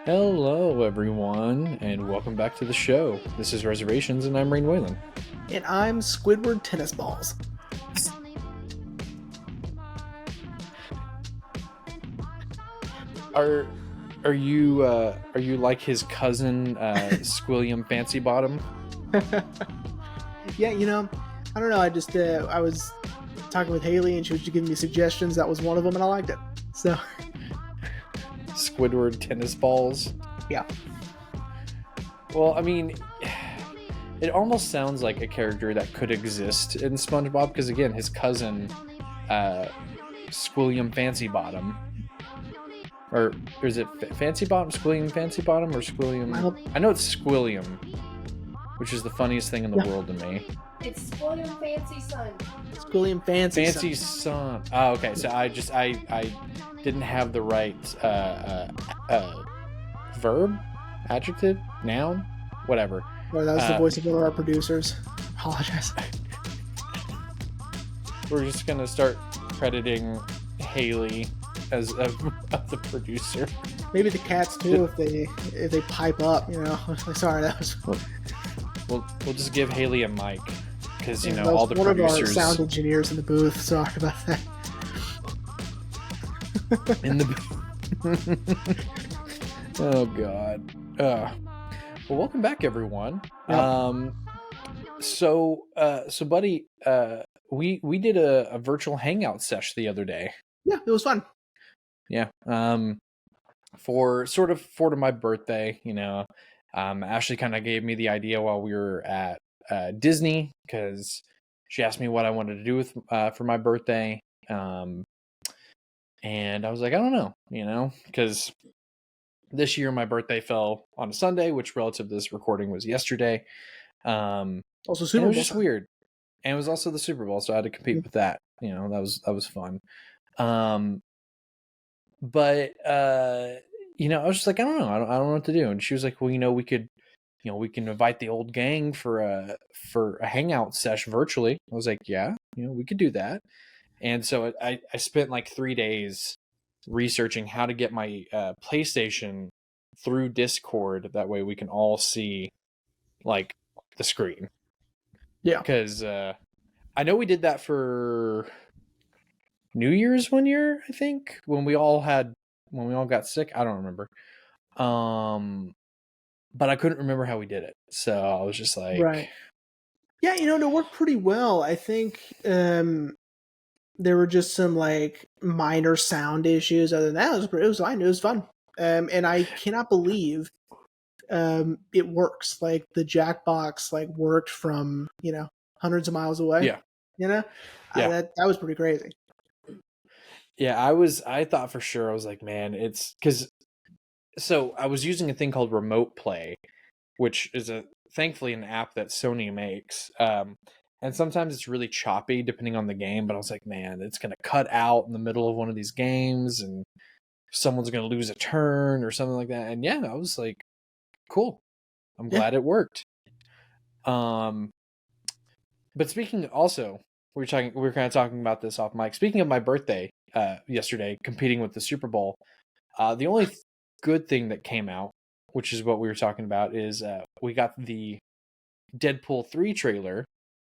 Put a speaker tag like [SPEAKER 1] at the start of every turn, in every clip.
[SPEAKER 1] Hello, everyone, and welcome back to the show. This is Reservations, and I'm Rain Whalen.
[SPEAKER 2] And I'm Squidward Tennis Balls.
[SPEAKER 1] Are are you like his cousin, Squilliam Fancy Bottom?
[SPEAKER 2] Yeah, I don't know. I was talking with Haley and she was just giving me suggestions. That was one of them, and I liked it. So,
[SPEAKER 1] Squidward Tennis Balls?
[SPEAKER 2] yeah.
[SPEAKER 1] Well, I mean, it almost sounds like a character that could exist in SpongeBob, because again, his cousin, Squilliam Fancy Bottom, or is it Fancy Bottom, Squilliam Fancy Bottom, or Squilliam? I know it's Squilliam, which is the funniest thing in the world to me.
[SPEAKER 3] It's Squilliam Fancy Son.
[SPEAKER 2] Squilliam Fancy
[SPEAKER 1] Son. Oh, okay. So I didn't have the right verb, adjective, noun, whatever.
[SPEAKER 2] Well, that was the voice of one of our producers. Apologize.
[SPEAKER 1] We're just gonna start crediting Haley as the producer.
[SPEAKER 2] Maybe the cats too, if they pipe up. Sorry, that was.
[SPEAKER 1] We'll just give Haley a mic, because
[SPEAKER 2] that
[SPEAKER 1] all the
[SPEAKER 2] one
[SPEAKER 1] producers.
[SPEAKER 2] of our sound engineers in the booth. Sorry about that.
[SPEAKER 1] In the. Oh God. Well, welcome back, everyone.
[SPEAKER 2] Yep.
[SPEAKER 1] So buddy, we did a virtual hangout sesh the other day.
[SPEAKER 2] Yeah, it was fun.
[SPEAKER 1] Yeah. For my birthday, Ashley kind of gave me the idea while we were at Disney, because she asked me what I wanted to do with for my birthday. And I was like, I don't know, because this year my birthday fell on a Sunday, which relative to this recording was yesterday.
[SPEAKER 2] Also, Super Bowl.
[SPEAKER 1] It was just weird. And it was also the Super Bowl, so I had to compete with that. That was fun. But I was just like, I don't know. I don't know what to do. And she was like, well, we can invite the old gang for a hangout sesh virtually. I was like, yeah, we could do that. And so I spent like 3 days researching how to get my PlayStation through Discord. That way we can all see like the screen.
[SPEAKER 2] Yeah.
[SPEAKER 1] Because I know we did that for New Year's one year, I think, when we all got sick. I don't remember. But I couldn't remember how we did it. So I was just like,
[SPEAKER 2] right. Yeah, it worked pretty well. I think there were just some like minor sound issues. Other than that, it was fine. It was fun. And I cannot believe it works. Like the Jackbox worked from hundreds of miles away.
[SPEAKER 1] Yeah.
[SPEAKER 2] Yeah. That was pretty crazy.
[SPEAKER 1] Yeah, I thought for sure, I was like, man, it's because so I was using a thing called Remote Play, which is thankfully an app that Sony makes. And sometimes it's really choppy depending on the game, but I was like, man, it's going to cut out in the middle of one of these games and someone's going to lose a turn or something like that. And yeah, I was like, cool. I'm glad it worked. But speaking also, we were kind of talking about this off mic. Speaking of my birthday yesterday, competing with the Super Bowl, the only good thing that came out, which is what we were talking about, is we got the Deadpool 3 trailer.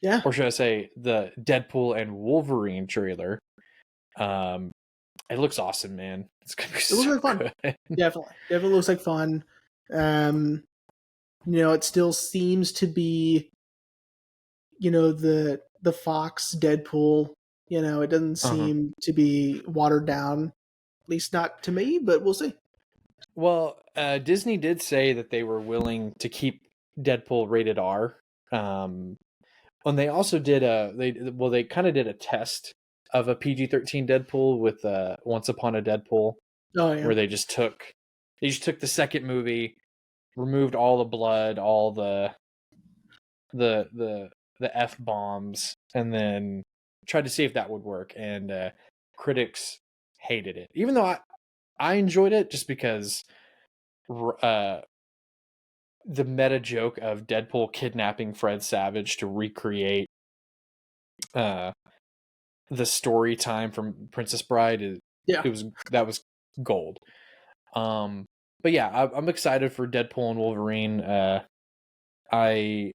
[SPEAKER 2] Yeah.
[SPEAKER 1] Or should I say the Deadpool and Wolverine trailer. It looks awesome, man. It's gonna be so
[SPEAKER 2] like fun.
[SPEAKER 1] Good.
[SPEAKER 2] Definitely looks like fun. It still seems to be, the Fox Deadpool. It doesn't seem to be watered down, at least not to me, but we'll see.
[SPEAKER 1] Well, Disney did say that they were willing to keep Deadpool rated R. And they also did they kind of did a test of a PG-13 Deadpool with Once Upon a Deadpool.
[SPEAKER 2] Oh yeah.
[SPEAKER 1] Where they just took the second movie, removed all the blood, all the F-bombs, and then tried to see if that would work. And critics hated it, even though I enjoyed it, just because the meta joke of Deadpool kidnapping Fred Savage to recreate the story time from Princess Bride that was gold. but yeah, I'm excited for Deadpool and Wolverine. I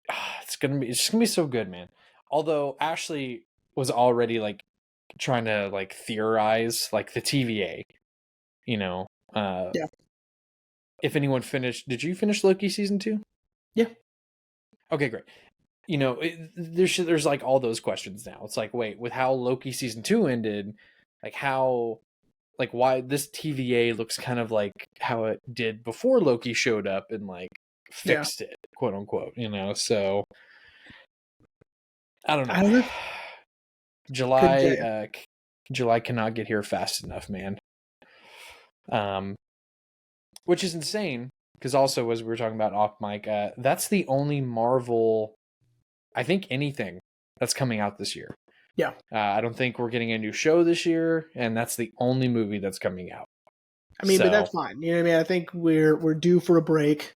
[SPEAKER 1] it's just gonna be so good, man. Although Ashley was already like trying to like theorize like the TVA, you know.
[SPEAKER 2] Yeah.
[SPEAKER 1] If anyone finished, did you finish Loki season 2?
[SPEAKER 2] Yeah.
[SPEAKER 1] Okay, great. You know, there's like all those questions now. It's like, wait, with how Loki season 2 ended, like how, like why this TVA looks kind of like how it did before Loki showed up and like fixed it, quote unquote. You know, so I don't know.
[SPEAKER 2] I don't know.
[SPEAKER 1] July cannot get here fast enough, man. Which is insane because also as we were talking about off mic, that's the only Marvel, I think, anything that's coming out this year.
[SPEAKER 2] Yeah.
[SPEAKER 1] I don't think we're getting a new show this year, and that's the only movie that's coming out.
[SPEAKER 2] I mean, but that's fine. You know what I mean? I think we're due for a break.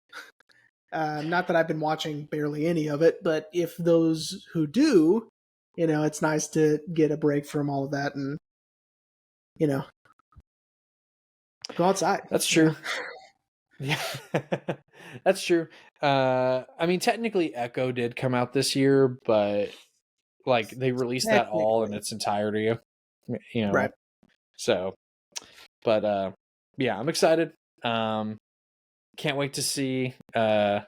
[SPEAKER 2] Not that I've been watching barely any of it, but if those who do, you know, it's nice to get a break from all of that and, you know, go outside.
[SPEAKER 1] That's true. Yeah, that's true. I mean, technically, Echo did come out this year, but like they released that all in its entirety, you know.
[SPEAKER 2] Right.
[SPEAKER 1] So, but yeah, I'm excited. Can't wait to see. It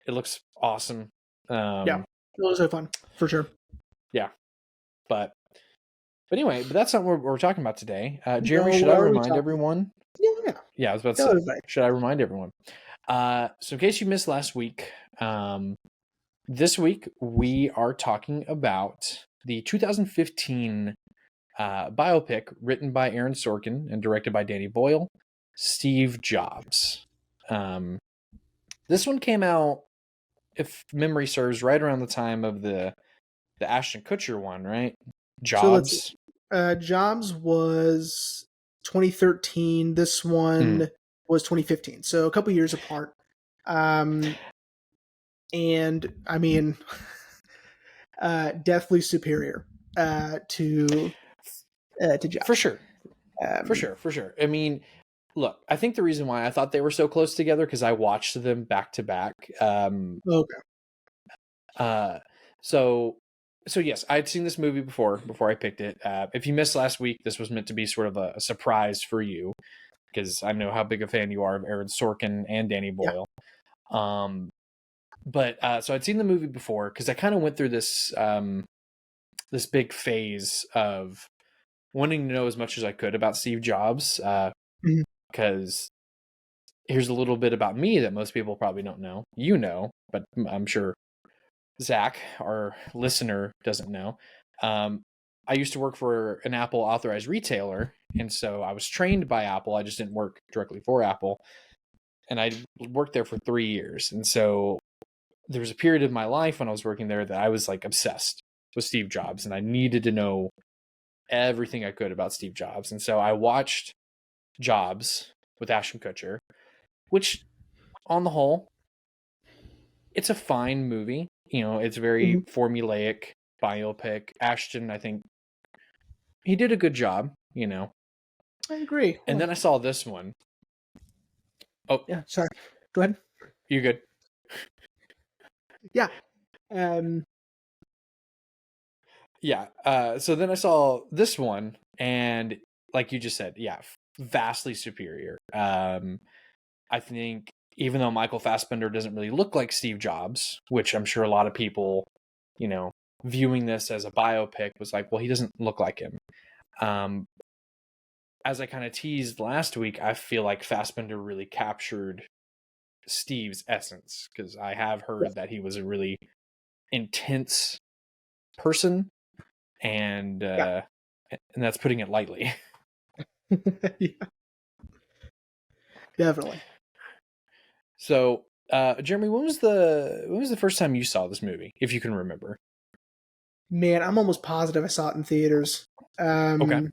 [SPEAKER 1] looks awesome.
[SPEAKER 2] Yeah, it was so fun for sure.
[SPEAKER 1] Yeah, but anyway, but that's not what we're talking about today. Jeremy, should I remind everyone? Yeah, I was about to say, should I remind everyone? So in case you missed last week, this week we are talking about the 2015 biopic written by Aaron Sorkin and directed by Danny Boyle, Steve Jobs. This one came out, if memory serves, right around the time of the Ashton Kutcher one, right? Jobs.
[SPEAKER 2] So Jobs was 2013. This one was 2015. So a couple years apart. And I mean, definitely superior to Jobs.
[SPEAKER 1] For sure. For sure. I mean, look, I think the reason why I thought they were so close together because I watched them back to back.
[SPEAKER 2] Okay.
[SPEAKER 1] So yes, I'd seen this movie before I picked it. If you missed last week, this was meant to be sort of a surprise for you because I know how big a fan you are of Aaron Sorkin and Danny Boyle. Yeah. But so I'd seen the movie before because I kind of went through this this big phase of wanting to know as much as I could about Steve Jobs because here's a little bit about me that most people probably don't know. You know, but I'm sure Zach, our listener, doesn't know. I used to work for an Apple authorized retailer, and so I was trained by Apple. I just didn't work directly for Apple, and I worked there for 3 years. And so there was a period of my life when I was working there that I was like obsessed with Steve Jobs, and I needed to know everything I could about Steve Jobs. And so I watched Jobs with Ashton Kutcher, which on the whole, it's a fine movie. You know, it's very formulaic biopic. Ashton, I think he did a good job, you know.
[SPEAKER 2] I agree.
[SPEAKER 1] And then I saw this one. Oh,
[SPEAKER 2] yeah, sorry. Go ahead.
[SPEAKER 1] You good?
[SPEAKER 2] Yeah.
[SPEAKER 1] Yeah. So then I saw this one, and like you just said, yeah, vastly superior. I think even though Michael Fassbender doesn't really look like Steve Jobs, which I'm sure a lot of people, you know, viewing this as a biopic was like, well, he doesn't look like him. As I kind of teased last week, I feel like Fassbender really captured Steve's essence because I have heard that he was a really intense person, and that's putting it lightly.
[SPEAKER 2] Yeah. Definitely.
[SPEAKER 1] So, Jeremy, when was the first time you saw this movie, if you can remember?
[SPEAKER 2] Man, I'm almost positive I saw it in theaters.
[SPEAKER 1] Okay.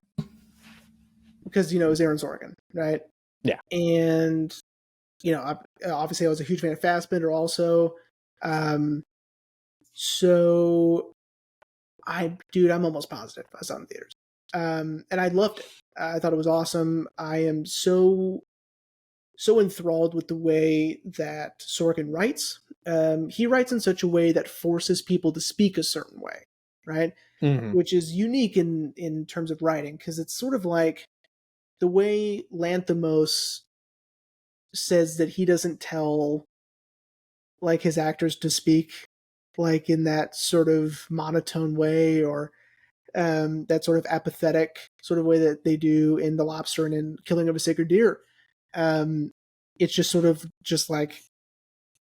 [SPEAKER 2] Because, you know, it was Aaron Sorkin, right?
[SPEAKER 1] Yeah.
[SPEAKER 2] And, you know, obviously I was a huge fan of Fassbender also. So, I'm almost positive I saw it in theaters. And I loved it. I thought it was awesome. I am so enthralled with the way that Sorkin writes. He writes in such a way that forces people to speak a certain way, right?
[SPEAKER 1] Mm-hmm.
[SPEAKER 2] Which is unique in terms of writing, because it's sort of like the way Lanthimos says that he doesn't tell like his actors to speak like in that sort of monotone way, or that sort of apathetic sort of way that they do in The Lobster and in Killing of a Sacred Deer. It's just sort of just like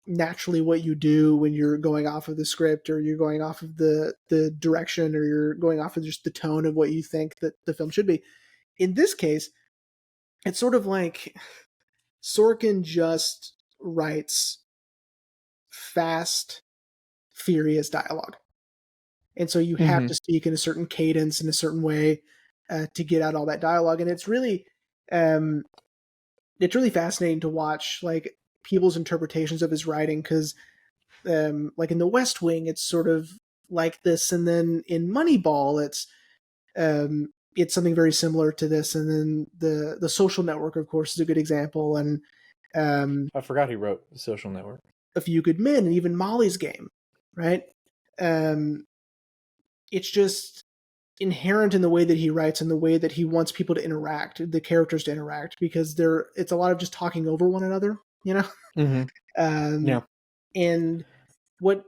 [SPEAKER 2] naturally what you do when you're going off of the script, or you're going off of the direction, or you're going off of just the tone of what you think that the film should be. In this case, it's sort of like Sorkin just writes fast, furious dialogue. And so you have
[SPEAKER 1] Mm-hmm.
[SPEAKER 2] to speak in a certain cadence, in a certain way, to get out all that dialogue. And um, it's really fascinating to watch like people's interpretations of his writing, because like in The West Wing, it's sort of like this, and then in Moneyball, it's something very similar to this, and then the Social Network, of course, is a good example, and
[SPEAKER 1] I forgot he wrote The Social Network.
[SPEAKER 2] A Few Good Men, and even Molly's Game, right? Um, it's just inherent in the way that he writes and the way that he wants people to interact, the characters to interact, because it's a lot of just talking over one another, you know.
[SPEAKER 1] Mm-hmm. Yeah.
[SPEAKER 2] And what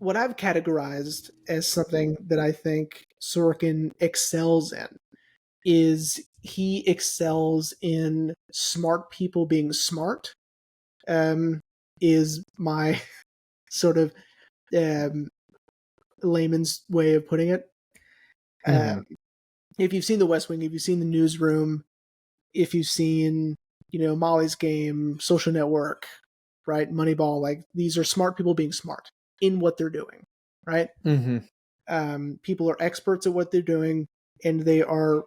[SPEAKER 2] I've categorized as something that I think Sorkin excels in is he excels in smart people being smart. Is my sort of um, layman's way of putting it.
[SPEAKER 1] Mm-hmm.
[SPEAKER 2] If you've seen The West Wing, if you've seen The Newsroom, if you've seen, Molly's Game, Social Network, right, Moneyball, like these are smart people being smart in what they're doing, right? People are experts at what they're doing, and they are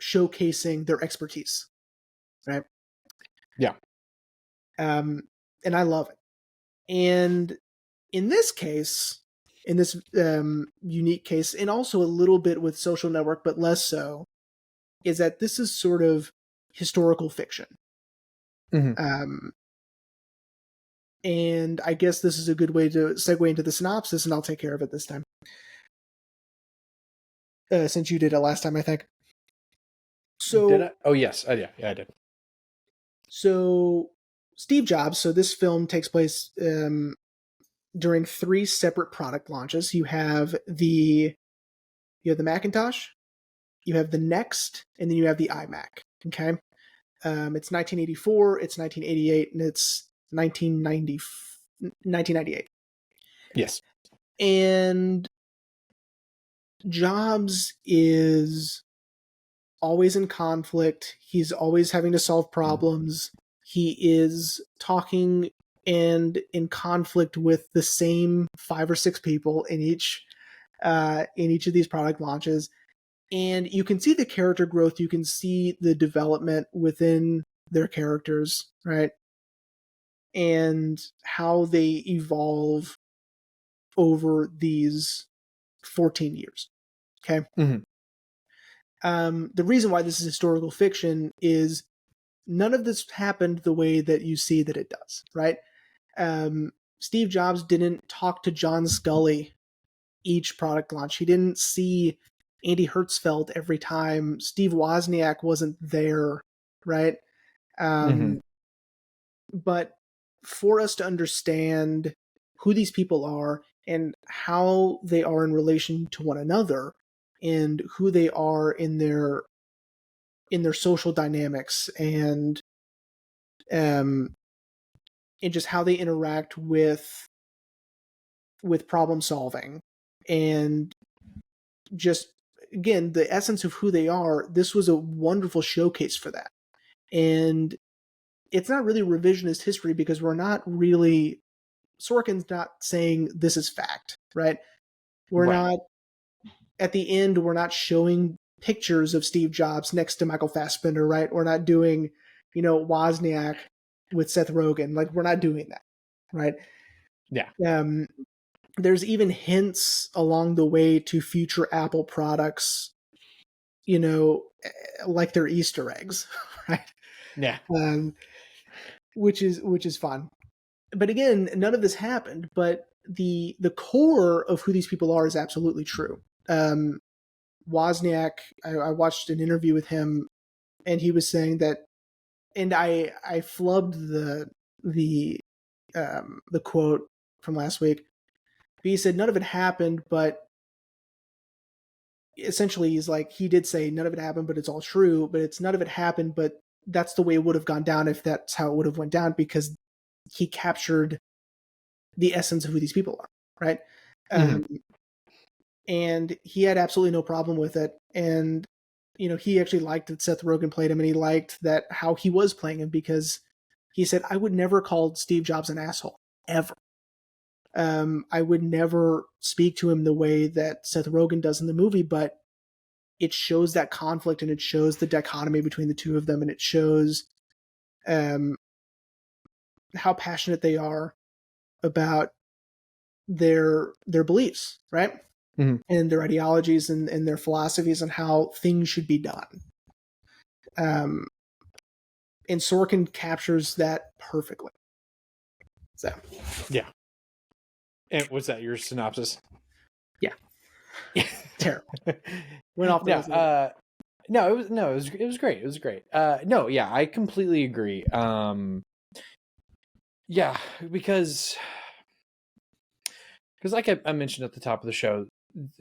[SPEAKER 2] showcasing their expertise, right?
[SPEAKER 1] Yeah.
[SPEAKER 2] And I love it. And in this case, in this unique case, and also a little bit with Social Network, but less so, is that this is sort of historical fiction.
[SPEAKER 1] Mm-hmm.
[SPEAKER 2] And I guess this is a good way to segue into the synopsis, and I'll take care of it this time. Since you did it last time, I think. So,
[SPEAKER 1] Did I? Oh, yes. Yeah, I did.
[SPEAKER 2] So, Steve Jobs. So this film takes place during 3 separate product launches. You have the Macintosh, you have the Next, and then you have the iMac. Okay, it's 1984, it's 1988, and it's 1998.
[SPEAKER 1] Yes.
[SPEAKER 2] And Jobs is always in conflict. He's always having to solve problems. He is talking and in conflict with the same 5 or 6 people in each of these product launches. And you can see the character growth. You can see the development within their characters, right? And how they evolve over these 14 years. Okay.
[SPEAKER 1] Mm-hmm.
[SPEAKER 2] The reason why this is historical fiction is none of this happened the way that you see that it does, right? Steve Jobs didn't talk to John Scully each product launch. He didn't see Andy Hertzfeld every time. Steve Wozniak wasn't there, right?
[SPEAKER 1] Mm-hmm.
[SPEAKER 2] But for us to understand who these people are and how they are in relation to one another, and who they are in their social dynamics, and just how they interact with problem solving, and just again the essence of who they are, this was a wonderful showcase for that. And it's not really revisionist history, because Sorkin's not saying this is fact, right? We're
[SPEAKER 1] Right.
[SPEAKER 2] not, at the end, we're not showing pictures of Steve Jobs next to Michael Fassbender, right? We're not doing, Wozniak with Seth Rogen. Like, we're not doing that, right?
[SPEAKER 1] Yeah.
[SPEAKER 2] There's even hints along the way to future Apple products like they're Easter eggs, right?
[SPEAKER 1] Yeah.
[SPEAKER 2] Which is fun. But again, none of this happened. But the core of who these people are is absolutely true. Wozniak, I watched an interview with him, and he was saying that, and I flubbed the quote from last week. But he said none of it happened, but essentially he's like, he did say none of it happened, but it's all true. But it's none of it happened, but that's the way it would have gone down if that's how it would have went down, because he captured the essence of who these people are, right? And he had absolutely no problem with it. And he actually liked that Seth Rogen played him, and he liked that how he was playing him, because he said, I would never call Steve Jobs an asshole, ever. I would never speak to him the way that Seth Rogen does in the movie, but it shows that conflict, and it shows the dichotomy between the two of them, and it shows how passionate they are about their beliefs, right? And their ideologies and their philosophies and how things should be done. And Sorkin captures that perfectly. So,
[SPEAKER 1] yeah. And was that your synopsis?
[SPEAKER 2] Yeah. Terrible. Went off the rails.
[SPEAKER 1] It was great. It was great. I completely agree. Because like I mentioned at the top of the show,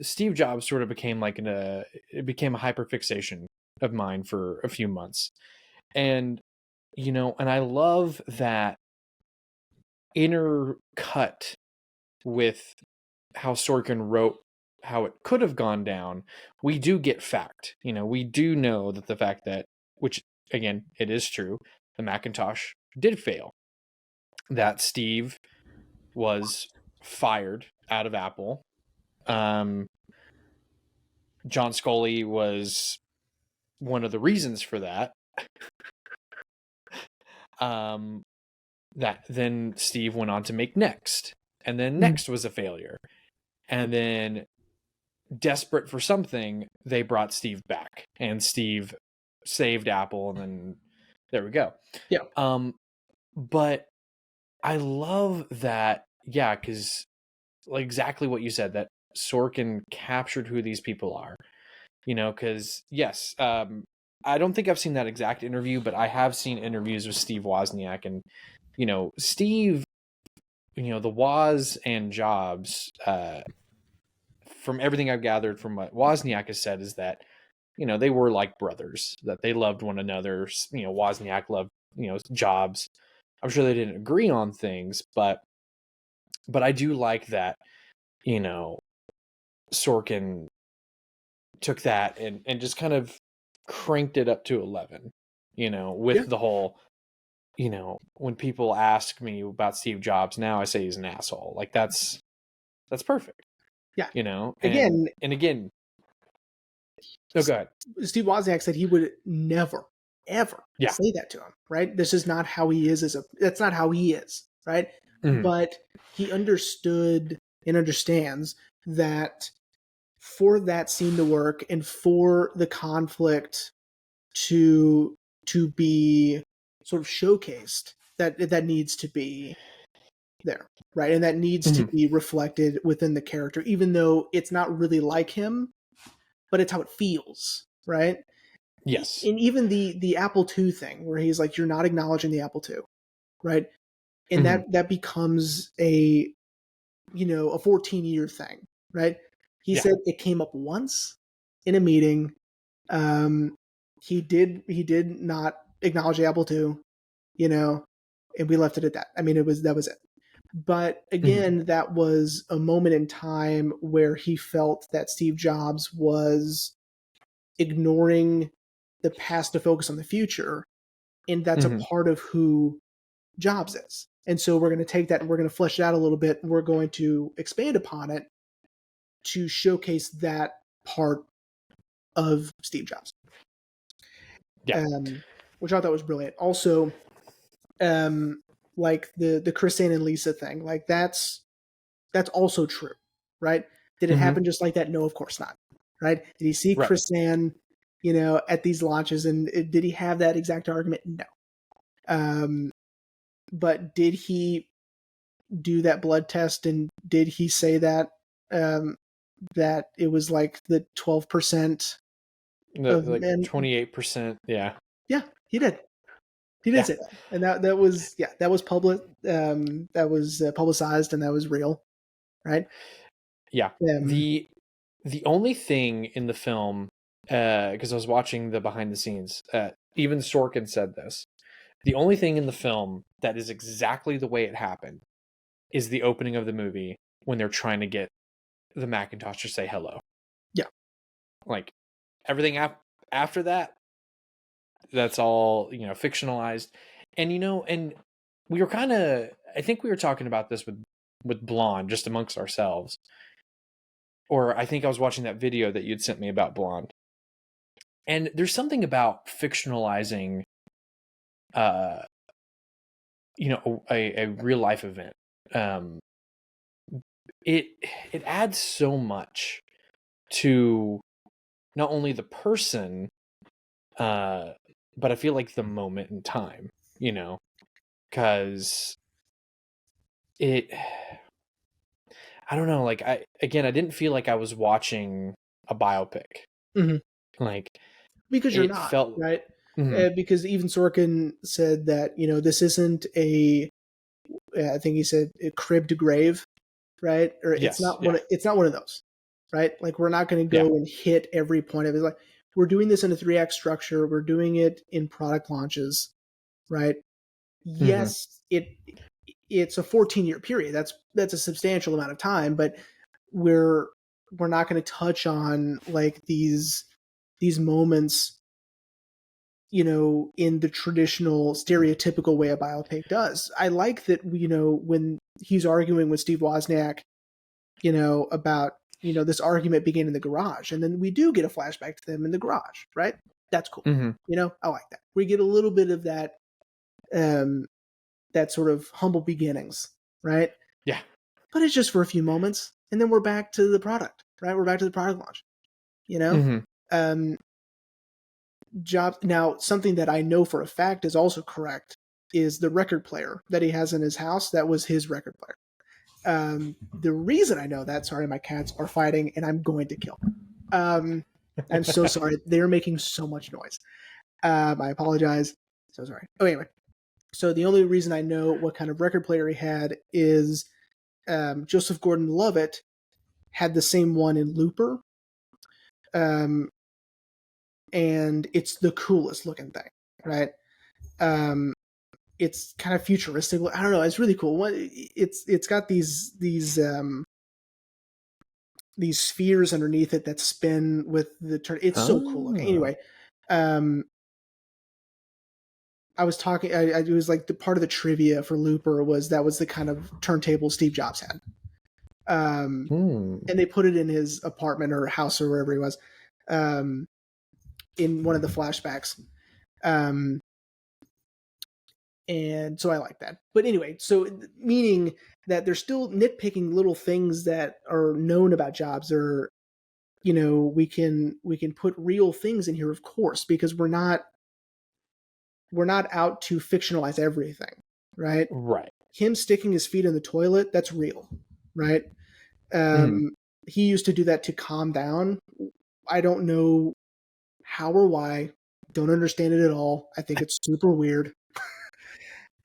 [SPEAKER 1] Steve Jobs sort of became it became a hyperfixation of mine for a few months. And, and I love that inner cut with how Sorkin wrote how it could have gone down. We do get fact. We do know that the fact that, which again, it is true, the Macintosh did fail. That Steve was fired out of Apple. John Scully was one of the reasons for that. That then Steve went on to make Next, and then Next was a failure, and then desperate for something, they brought Steve back, and Steve saved Apple, and then there we go.
[SPEAKER 2] Yeah.
[SPEAKER 1] But I love that, because like exactly what you said, that Sorkin captured who these people are, because yes, I don't think I've seen that exact interview, but I have seen interviews with Steve Wozniak, and Steve, the Woz and Jobs, from everything I've gathered from what Wozniak has said, is that they were like brothers, that they loved one another. Wozniak loved Jobs. I'm sure they didn't agree on things, but I do like that Sorkin took that and just kind of cranked it up to 11, with the whole, when people ask me about Steve Jobs now, I say he's an asshole. Like that's perfect.
[SPEAKER 2] Yeah.
[SPEAKER 1] And again. Oh, go ahead.
[SPEAKER 2] Steve Wozniak said he would never, ever say that to him, right? This is not how he is that's not how he is, right? But he understood and understands that for that scene to work and for the conflict to be sort of showcased, that needs to be there, right? And that needs to be reflected within the character, even though it's not really like him, but it's how it feels, right?
[SPEAKER 1] Yes.
[SPEAKER 2] And even the Apple II thing, where he's like, you're not acknowledging the Apple II, right? And that becomes a 14-year thing, right? He said it came up once in a meeting. He did not acknowledge the Apple II, and we left it at that. I mean, that was it. But again, that was a moment in time where he felt that Steve Jobs was ignoring the past to focus on the future. And that's a part of who Jobs is. And so we're going to take that and we're going to flesh it out a little bit. And we're going to expand upon it to showcase that part of Steve Jobs.
[SPEAKER 1] Yeah.
[SPEAKER 2] Which I thought was brilliant. Also, like the Christine and Lisa thing, like that's also true, right? Did it happen just like that? No, of course not. Right? Did he see Chrisanne, at these launches. And did he have that exact argument? No. But did he do that blood test, and did he say that that it was like the 12% of
[SPEAKER 1] Like
[SPEAKER 2] men?
[SPEAKER 1] 28%. Yeah.
[SPEAKER 2] Yeah, he did. He did
[SPEAKER 1] Yeah.
[SPEAKER 2] say that, and that was public. That was publicized, and that was real, right?
[SPEAKER 1] Yeah. The only thing in the film, because I was watching the behind the scenes, even Sorkin said this. The only thing in the film that is exactly the way it happened is the opening of the movie when they're trying to get the Macintosh to say hello.
[SPEAKER 2] Yeah.
[SPEAKER 1] Like everything after that, that's all, fictionalized. And, and we were I think we were talking about this with Blonde just amongst ourselves. Or I think I was watching that video that you'd sent me about Blonde. And there's something about fictionalizing, a real life event. It adds so much to not only the person, but I feel like the moment in time, because I don't know, like I didn't feel like I was watching a biopic.
[SPEAKER 2] Mhm.
[SPEAKER 1] Like
[SPEAKER 2] Because you're
[SPEAKER 1] it
[SPEAKER 2] not,
[SPEAKER 1] felt
[SPEAKER 2] right?
[SPEAKER 1] Mhm.
[SPEAKER 2] Because even Sorkin said that this isn't a. I think he said a crib to grave, right? Or it's
[SPEAKER 1] Yes,
[SPEAKER 2] not
[SPEAKER 1] yeah,
[SPEAKER 2] it's not one of those, right? Like we're not going to
[SPEAKER 1] yeah,
[SPEAKER 2] go and hit every point of it. Like we're doing this in a 3 act structure. We're doing it in product launches, right?
[SPEAKER 1] hmm
[SPEAKER 2] Yes, it's a 14-year period. That's a substantial amount of time, but we're not going to touch on like these moments, in the traditional stereotypical way a biopic does. I like that, when he's arguing with Steve Wozniak, about, this argument began in the garage, and then we do get a flashback to them in the garage, right? That's cool.
[SPEAKER 1] hmm
[SPEAKER 2] I like that. We get a little bit of that, that sort of humble beginnings, right?
[SPEAKER 1] yeah,
[SPEAKER 2] But it's just for a few moments, and then we're back to the product, right? We're back to the product launch, you know?
[SPEAKER 1] hmm
[SPEAKER 2] Um, Jobs. Now, something that I know for a fact is also correct is the record player that he has in his house. That was his record player. The reason I know that, sorry, my cats are fighting, and I'm going to kill them. I'm so sorry. They're making so much noise. I apologize. So sorry. Oh, anyway. So the only reason I know what kind of record player he had is Joseph Gordon-Levitt had the same one in Looper. And it's the coolest looking thing, right? It's kind of futuristic. I don't know. It's really cool. It's got these spheres underneath it that spin with the turn. It's so cool looking. Anyway, I was talking. It was like the part of the trivia for Looper was that was the kind of turntable Steve Jobs had. And they put it in his apartment or house or wherever he was, in one of the flashbacks. And so I like that. But anyway, so meaning that they're still nitpicking little things that are known about Jobs, or we can put real things in here, of course, because we're not out to fictionalize everything, right?
[SPEAKER 1] right.
[SPEAKER 2] Him sticking his feet in the toilet, that's real, right? He used to do that to calm down. I don't know how or why. Don't understand it at all. I think it's super weird.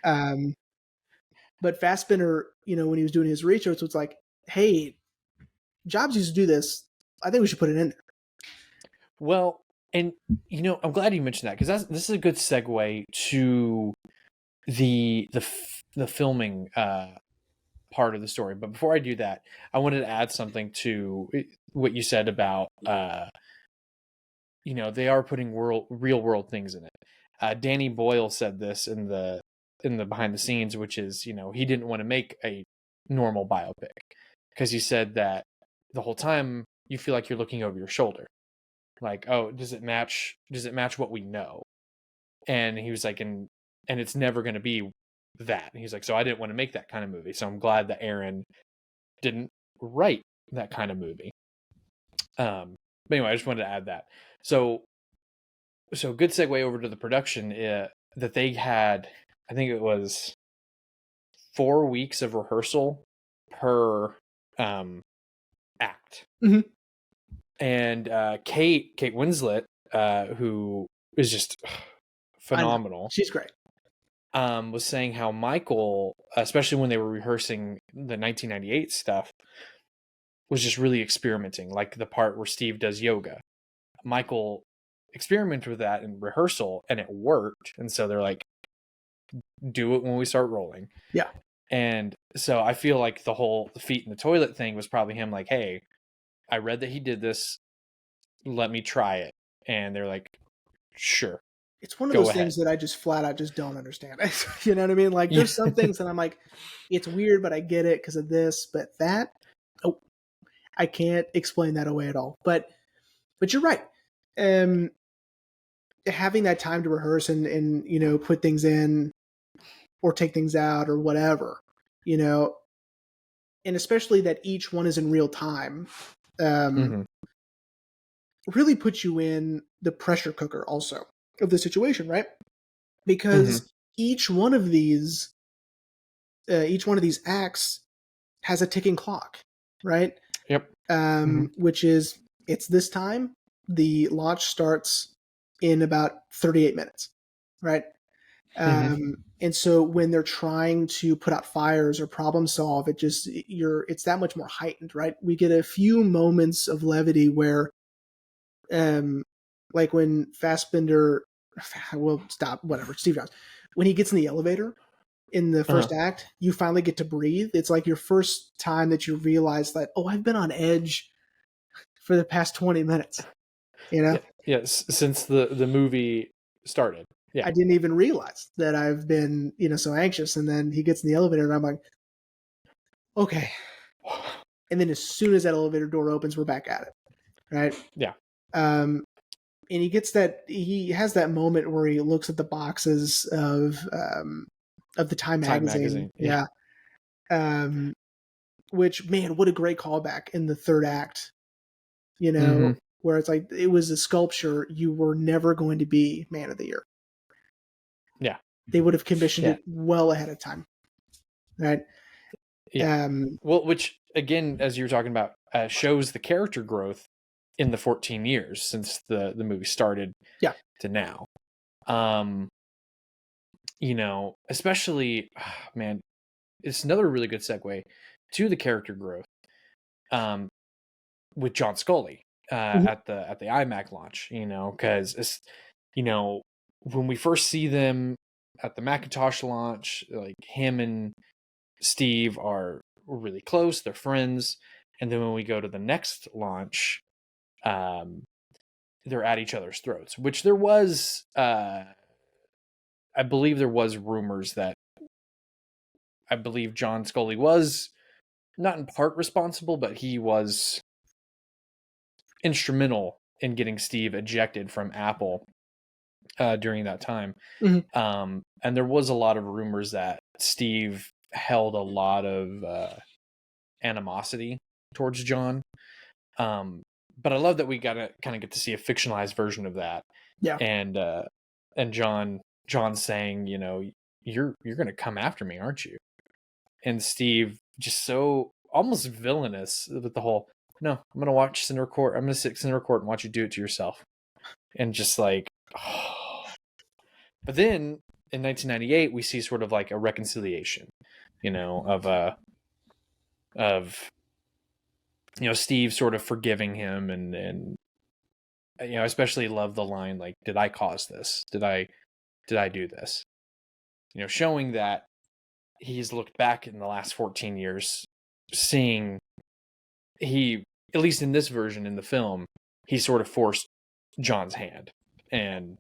[SPEAKER 2] But Fassbender, when he was doing his research, was like, hey, Jobs used to do this. I think we should put it in there.
[SPEAKER 1] Well, and I'm glad you mentioned that, because this is a good segue to the filming part of the story. But before I do that, I wanted to add something to what you said about they are putting real world things in it. Danny Boyle said this in the behind the scenes, which is he didn't want to make a normal biopic because he said that the whole time you feel like you're looking over your shoulder, like, oh, does it match what we know? And he was like, and it's never going to be that. And he's like, so I didn't want to make that kind of movie, so I'm glad that Aaron didn't write that kind of movie. But anyway, I just wanted to add that. So so good segue over to the production that they had. I think it was 4 weeks of rehearsal per act.
[SPEAKER 2] Mhm.
[SPEAKER 1] And Kate Winslet, who is just
[SPEAKER 2] I know.
[SPEAKER 1] phenomenal,
[SPEAKER 2] She's great.
[SPEAKER 1] was saying how Michael, especially when they were rehearsing the 1998 stuff, was just really experimenting, like the part where Steve does yoga. Michael experimented with that in rehearsal and it worked, and so they're like, do it when we start rolling.
[SPEAKER 2] Yeah.
[SPEAKER 1] And so I feel like the feet in the toilet thing was probably him like, hey, I read that he did this, let me try it. And they're like, sure,
[SPEAKER 2] It's one of
[SPEAKER 1] go
[SPEAKER 2] those
[SPEAKER 1] ahead.
[SPEAKER 2] things that I just flat out just don't understand. You know what I mean? Like there's
[SPEAKER 1] Yeah.
[SPEAKER 2] some things that I'm like, it's weird, but I get it because of this, but that, oh, I can't explain that away at all. But you're right. Having that time to rehearse and you know, put things in or take things out or whatever, you know, and especially that each one is in real time,
[SPEAKER 1] Mhm.
[SPEAKER 2] really puts you in the pressure cooker also of the situation, right?
[SPEAKER 1] Mhm.
[SPEAKER 2] Because each one of these acts has a ticking clock, right?
[SPEAKER 1] Yep. Mhm.
[SPEAKER 2] Which is, it's this time, the launch starts in about 38 minutes, right?
[SPEAKER 1] Mhm.
[SPEAKER 2] And so when they're trying to put out fires or problem solve, it's that much more heightened, right? We get a few moments of levity where, like when Fassbender, well, stop, whatever, Steve Jobs, when he gets in the elevator in the first act, you finally get to breathe. It's like your first time that you realize that, oh, I've been on edge for the past 20 minutes, you know?
[SPEAKER 1] Yeah. Yes. Since the movie started. Yeah.
[SPEAKER 2] I didn't even realize that I've been, you know, so anxious. And then he gets in the elevator and I'm like, okay. And then as soon as that elevator door opens, we're back at it. Right.
[SPEAKER 1] Yeah.
[SPEAKER 2] And he has that moment where he looks at the boxes of the Time magazine.
[SPEAKER 1] Yeah.
[SPEAKER 2] Which, man, what a great callback in the third act, you know,
[SPEAKER 1] Mhm.
[SPEAKER 2] where it's like, it was a sculpture. You were never going to be Man of the Year.
[SPEAKER 1] Yeah.
[SPEAKER 2] They would have commissioned
[SPEAKER 1] Yeah.
[SPEAKER 2] it well ahead of time. Right.
[SPEAKER 1] Yeah. Well, which again, as you were talking about, shows the character growth in the 14 years since the movie started
[SPEAKER 2] Yeah.
[SPEAKER 1] to now. You know, especially, man, it's another really good segue to the character growth with John Scully
[SPEAKER 2] Mhm.
[SPEAKER 1] at the iMac launch, you know, because it's, you know, when we first see them at the Macintosh launch, like him and Steve are really close, they're friends, and then when we go to the next launch, they're at each other's throats, which there was I believe there was rumors that I believe John Scully was not in part responsible, but he was instrumental in getting Steve ejected from Apple during that time.
[SPEAKER 2] Mhm.
[SPEAKER 1] And there was a lot of rumors that Steve held a lot of animosity towards John. But I love that we got to kind of get to see a fictionalized version of that.
[SPEAKER 2] Yeah.
[SPEAKER 1] And John saying, you know, you're going to come after me, aren't you? And Steve just so almost villainous with the whole, no, I'm going to watch Cinder Court. I'm going to sit Cinder Court and watch you do it to yourself. And just like, oh. But then in 1998, we see sort of like a reconciliation, you know, of, you know, Steve sort of forgiving him and, you know, especially love the line, like, did I cause this? Did I do this? You know, showing that he's looked back in the last 14 years, seeing he, at least in this version in the film, he sort of forced John's hand and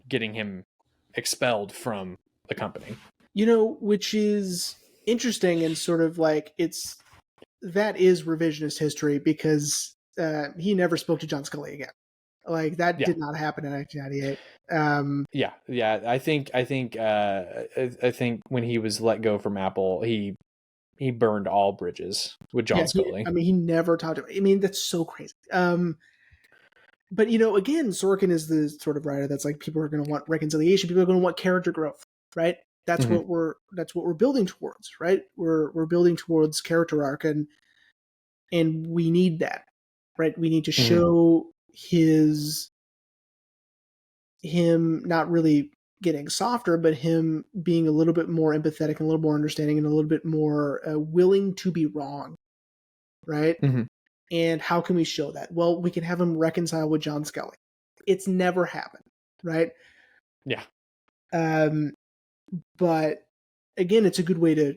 [SPEAKER 1] getting him expelled from the company.
[SPEAKER 2] You know, which is interesting and sort of like, that is revisionist history because he never spoke to John Scully again. Like that
[SPEAKER 1] Yeah.
[SPEAKER 2] did not happen in 1998.
[SPEAKER 1] Yeah. I think when he was let go from Apple, he burned all bridges with John Scully.
[SPEAKER 2] He never talked to him. I mean, that's so crazy. but again, Sorkin is the sort of writer that's like, people are going to want reconciliation, people are going to want character growth, right? That's
[SPEAKER 1] Mhm.
[SPEAKER 2] what we're building towards, right? We're building towards character arc, and we need that, right? We need to
[SPEAKER 1] Mhm.
[SPEAKER 2] show him not really getting softer, but him being a little bit more empathetic and a little more understanding and a little bit more willing to be wrong, right?
[SPEAKER 1] Mhm.
[SPEAKER 2] And how can we show that? Well, we can have him reconcile with John Scully. It's never happened, right?
[SPEAKER 1] Yeah.
[SPEAKER 2] Um, but again, it's a good way to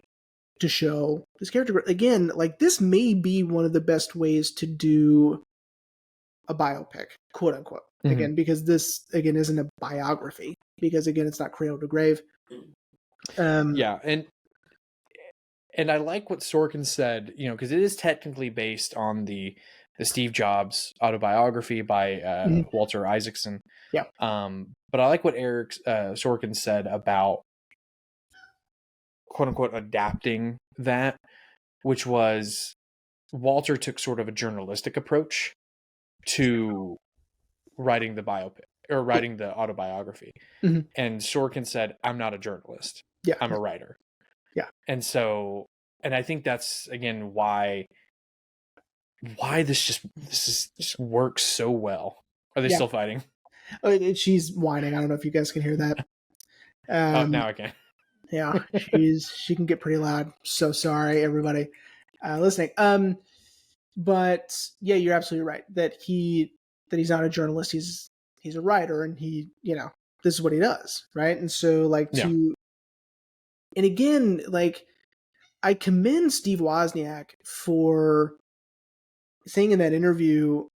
[SPEAKER 2] show this character. Again, like, this may be one of the best ways to do a biopic, quote unquote.
[SPEAKER 1] Mhm.
[SPEAKER 2] Again, because this again isn't a biography. Because again, it's not cradle to grave.
[SPEAKER 1] Yeah, and I like what Sorkin said, because it is technically based on the Steve Jobs autobiography by
[SPEAKER 2] Mhm.
[SPEAKER 1] Walter Isaacson.
[SPEAKER 2] Yeah.
[SPEAKER 1] But I like what Eric Sorkin said about quote unquote adapting that, which was Walter took sort of a journalistic approach to writing the biopic or
[SPEAKER 2] Yeah.
[SPEAKER 1] writing the autobiography.
[SPEAKER 2] Mhm.
[SPEAKER 1] And Sorkin said, I'm not a journalist.
[SPEAKER 2] Yeah.
[SPEAKER 1] I'm a writer.
[SPEAKER 2] Yeah.
[SPEAKER 1] And I think that's again why this just works so well. Are they
[SPEAKER 2] Yeah.
[SPEAKER 1] still fighting?
[SPEAKER 2] She's whining. I don't know if you guys can hear that.
[SPEAKER 1] Oh, now I can.
[SPEAKER 2] Yeah, she can get pretty loud. So sorry, everybody listening. But yeah, you're absolutely right that he's not a journalist. He's a writer, and this is what he does, right? And so, like,
[SPEAKER 1] Yeah.
[SPEAKER 2] and again, like, I commend Steve Wozniak for saying in that interview,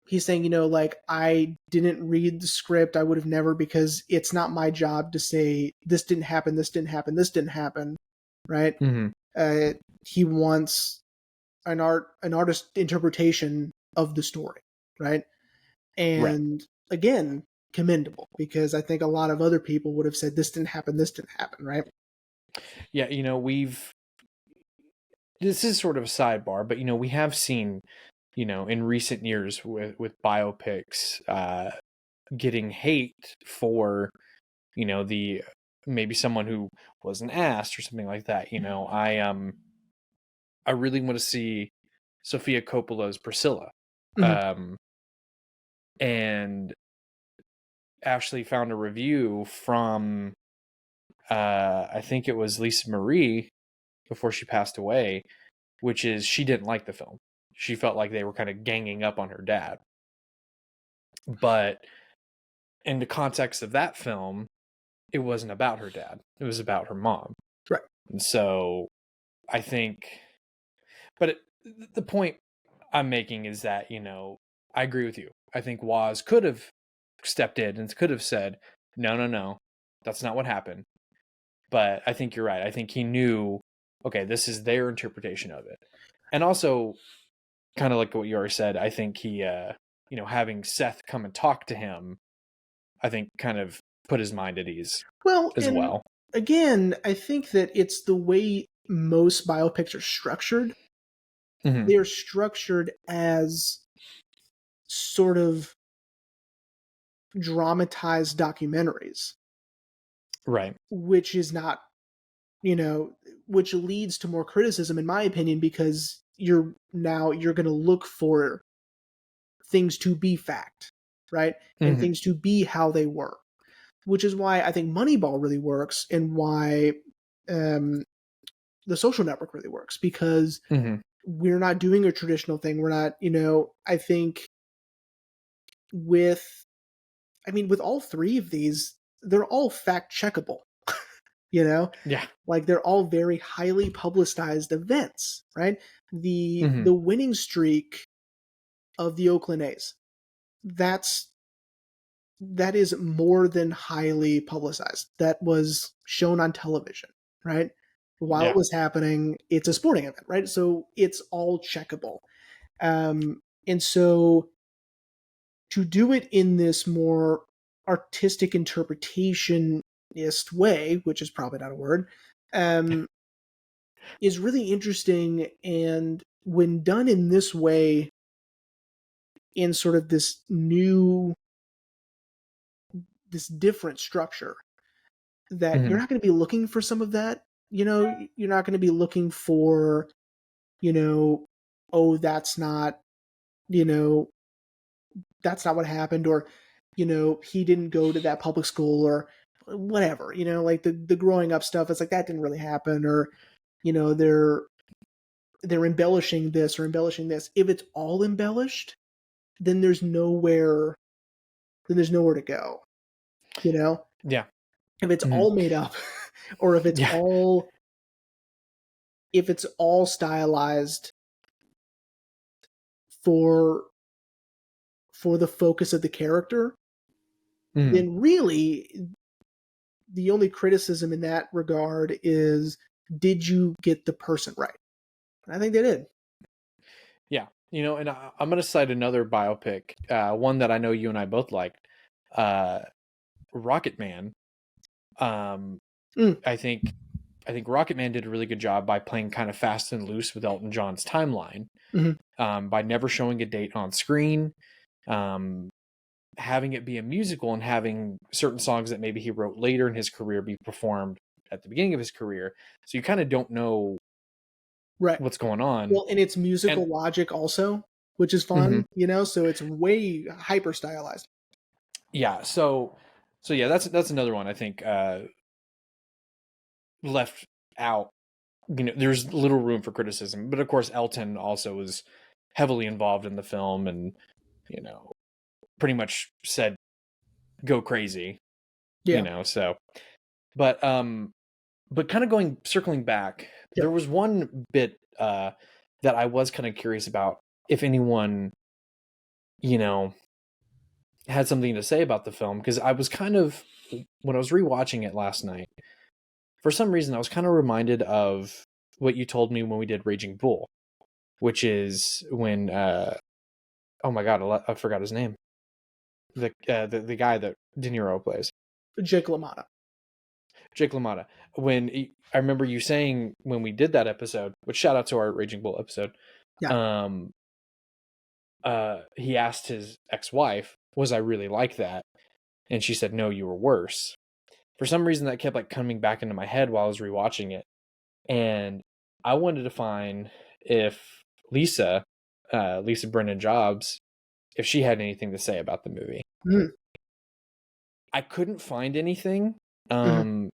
[SPEAKER 2] he's saying, like, I didn't read the script. I would have never, because it's not my job to say this didn't happen, this didn't happen, this didn't happen, right?
[SPEAKER 1] Mm-hmm.
[SPEAKER 2] He wants an artist interpretation of the story, right?
[SPEAKER 1] Right.
[SPEAKER 2] And again, commendable, because I think a lot of other people would have said this didn't happen, right?
[SPEAKER 1] Yeah, this is sort of a sidebar, but we have seen, in recent years with biopics getting hate for, the maybe someone who wasn't asked or something like that. I really want to see Sofia Coppola's Priscilla.
[SPEAKER 2] Mhm.
[SPEAKER 1] And Ashley found a review from I think it was Lisa Marie before she passed away, which is she didn't like the film. She felt like they were kind of ganging up on her dad. But in the context of that film, it wasn't about her dad. It was about her mom.
[SPEAKER 2] Right.
[SPEAKER 1] And so I think, but the point I'm making is that, I agree with you. I think Woz could have stepped in and could have said, no, that's not what happened. But I think you're right. I think he knew, okay, this is their interpretation of it. And also, kind of like what you already said, I think he, having Seth come and talk to him, I think kind of put his mind at ease
[SPEAKER 2] Well,
[SPEAKER 1] as
[SPEAKER 2] and
[SPEAKER 1] well.
[SPEAKER 2] again, I think that it's the way most biopics are structured.
[SPEAKER 1] Mm-hmm.
[SPEAKER 2] They're structured as sort of dramatized documentaries,
[SPEAKER 1] Right.
[SPEAKER 2] which is not, which leads to more criticism, in my opinion, because you're going to look for things to be fact, right? And
[SPEAKER 1] Mm-hmm.
[SPEAKER 2] things to be how they were, which is why I think Moneyball really works, and why The Social Network really works, because
[SPEAKER 1] Mm-hmm.
[SPEAKER 2] we're not doing a traditional thing. We're not, I think with all three of these, they're all fact checkable,
[SPEAKER 1] Yeah.
[SPEAKER 2] like, they're all very highly publicized events, right? The
[SPEAKER 1] Mm-hmm.
[SPEAKER 2] the winning streak of the Oakland A's, that is more than highly publicized. That was shown on television, right? While it
[SPEAKER 1] Yeah.
[SPEAKER 2] was happening, it's a sporting event, right? So it's all checkable. And so to do it in this more artistic interpretationist way, which is probably not a word, is really interesting. And when done in this way, in sort of this different structure, that you're
[SPEAKER 1] Mhm.
[SPEAKER 2] not going to be looking for some of that. You're not going to be looking for, you know, oh, you know, that's not what happened, or, he didn't go to that public school, or whatever, like the growing up stuff. It's like that didn't really happen, or, they're embellishing this or embellishing this. If it's all embellished, then there's nowhere to go. You know,
[SPEAKER 1] Yeah.
[SPEAKER 2] if it's
[SPEAKER 1] Mhm.
[SPEAKER 2] all made up, or
[SPEAKER 1] Yeah.
[SPEAKER 2] if it's all stylized for the focus of the character,
[SPEAKER 1] Mhm.
[SPEAKER 2] then really the only criticism in that regard is, did you get the person right? And I think they did.
[SPEAKER 1] Yeah. And I'm going to cite another biopic, one that I know you and I both liked, uh, Rocket Man. Um,
[SPEAKER 2] Mm,
[SPEAKER 1] I think Rocket Man did a really good job by playing kind of fast and loose with Elton John's timeline,
[SPEAKER 2] mhm.
[SPEAKER 1] by never showing a date on screen, um, having it be a musical, and having certain songs that maybe he wrote later in his career be performed at the beginning of his career. So you kind of don't know
[SPEAKER 2] Right.
[SPEAKER 1] what's going on.
[SPEAKER 2] Well, and it's
[SPEAKER 1] And
[SPEAKER 2] musical logic also, which is
[SPEAKER 1] mhm,
[SPEAKER 2] fun, so it's way hyper stylized.
[SPEAKER 1] yeah, so yeah, that's another one I think left out. There's little room for criticism, but of course Elton also was heavily involved in the film, and you know pretty much said go crazy,
[SPEAKER 2] Yeah.
[SPEAKER 1] so but kind of circling back,
[SPEAKER 2] Yeah.
[SPEAKER 1] there was one bit that I was kind of curious about, if anyone you know had something to say about the film, because I was kind of, when I was rewatching it last night, for some reason I was kind of reminded of what you told me when we did Raging Bull, which is when oh my god, I forgot his name, the guy that De Niro plays,
[SPEAKER 2] Jake LaMotta.
[SPEAKER 1] Jake LaMotta. I remember you saying when we did that episode, which, shout out to our Raging Bull episode,
[SPEAKER 2] Yeah.
[SPEAKER 1] um he asked his ex-wife, was I really like that? And she said, no, you were worse. For some reason that kept like coming back into my head while I was rewatching it, and I wanted to find if Lisa Brennan Jobs, if she had anything to say about the movie.
[SPEAKER 2] Mm,
[SPEAKER 1] I couldn't find anything.
[SPEAKER 2] mhm.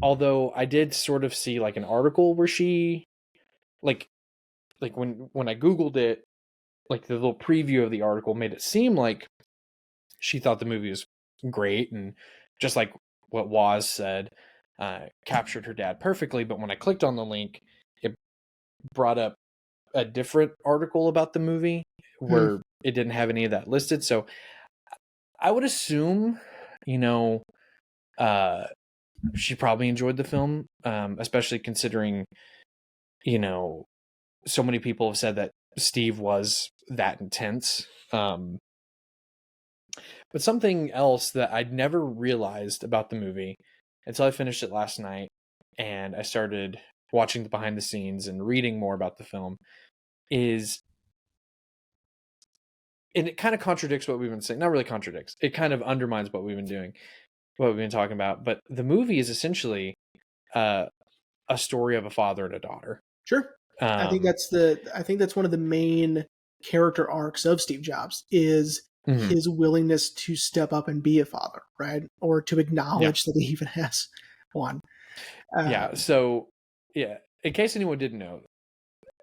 [SPEAKER 1] Although I did sort of see like an article where she, like when I googled it, like the little preview of the article made it seem like she thought the movie was great, and just like what Waz said, captured her dad perfectly. But when I clicked on the link, it brought up a different article about the movie
[SPEAKER 2] Mm.
[SPEAKER 1] where it didn't have any of that listed. So I would assume, you know, uh, she probably enjoyed the film, especially considering, you know, so many people have said that Steve was that intense. But something else that I'd never realized about the movie until I finished it last night, and I started watching the behind the scenes and reading more about the film, is, and it kind of contradicts what we've been saying. Not really contradicts. It kind of undermines what we've been doing, what we've been talking about. But the movie is essentially uh, a story of a father and a daughter.
[SPEAKER 2] Sure.
[SPEAKER 1] Um,
[SPEAKER 2] I think that's one of the main character arcs of Steve Jobs, is
[SPEAKER 1] mhm.
[SPEAKER 2] his willingness to step up and be a father, right? Or to
[SPEAKER 1] Yeah,
[SPEAKER 2] acknowledge that he even has one.
[SPEAKER 1] yeah.
[SPEAKER 2] Um,
[SPEAKER 1] So, yeah, in case anyone didn't know,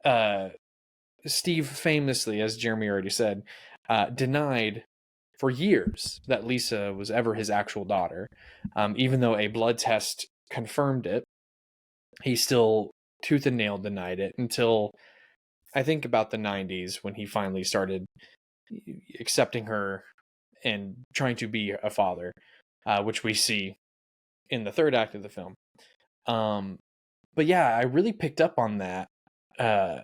[SPEAKER 1] uh, Steve famously, as Jeremy already said, denied for years that Lisa was ever his actual daughter. Even though a blood test confirmed it, he still tooth and nail denied it until I think about the 90s, when he finally started accepting her and trying to be a father, which we see in the third act of the film. Um, but yeah, I really picked up on that, uh,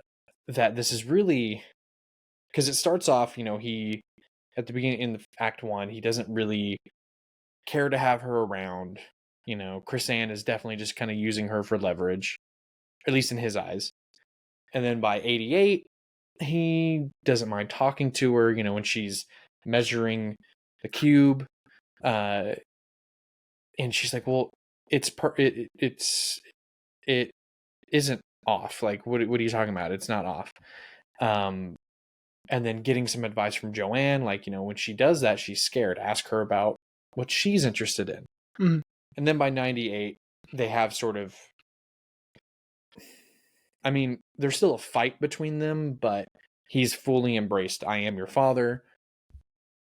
[SPEAKER 1] that this is really, because it starts off, he, at the beginning in the act one, he doesn't really care to have her around. Chris Ann is definitely just kind of using her for leverage, at least in his eyes. And then by 88, he doesn't mind talking to her, when she's measuring the cube, and she's like, well, it isn't off. Like, what are you talking about? It's not off. And then getting some advice from Joanne, like, when she does that, she's scared. Ask her about what she's interested in.
[SPEAKER 2] Mhm.
[SPEAKER 1] And then by 98, they have sort of, I mean, there's still a fight between them, but he's fully embraced, I am your father.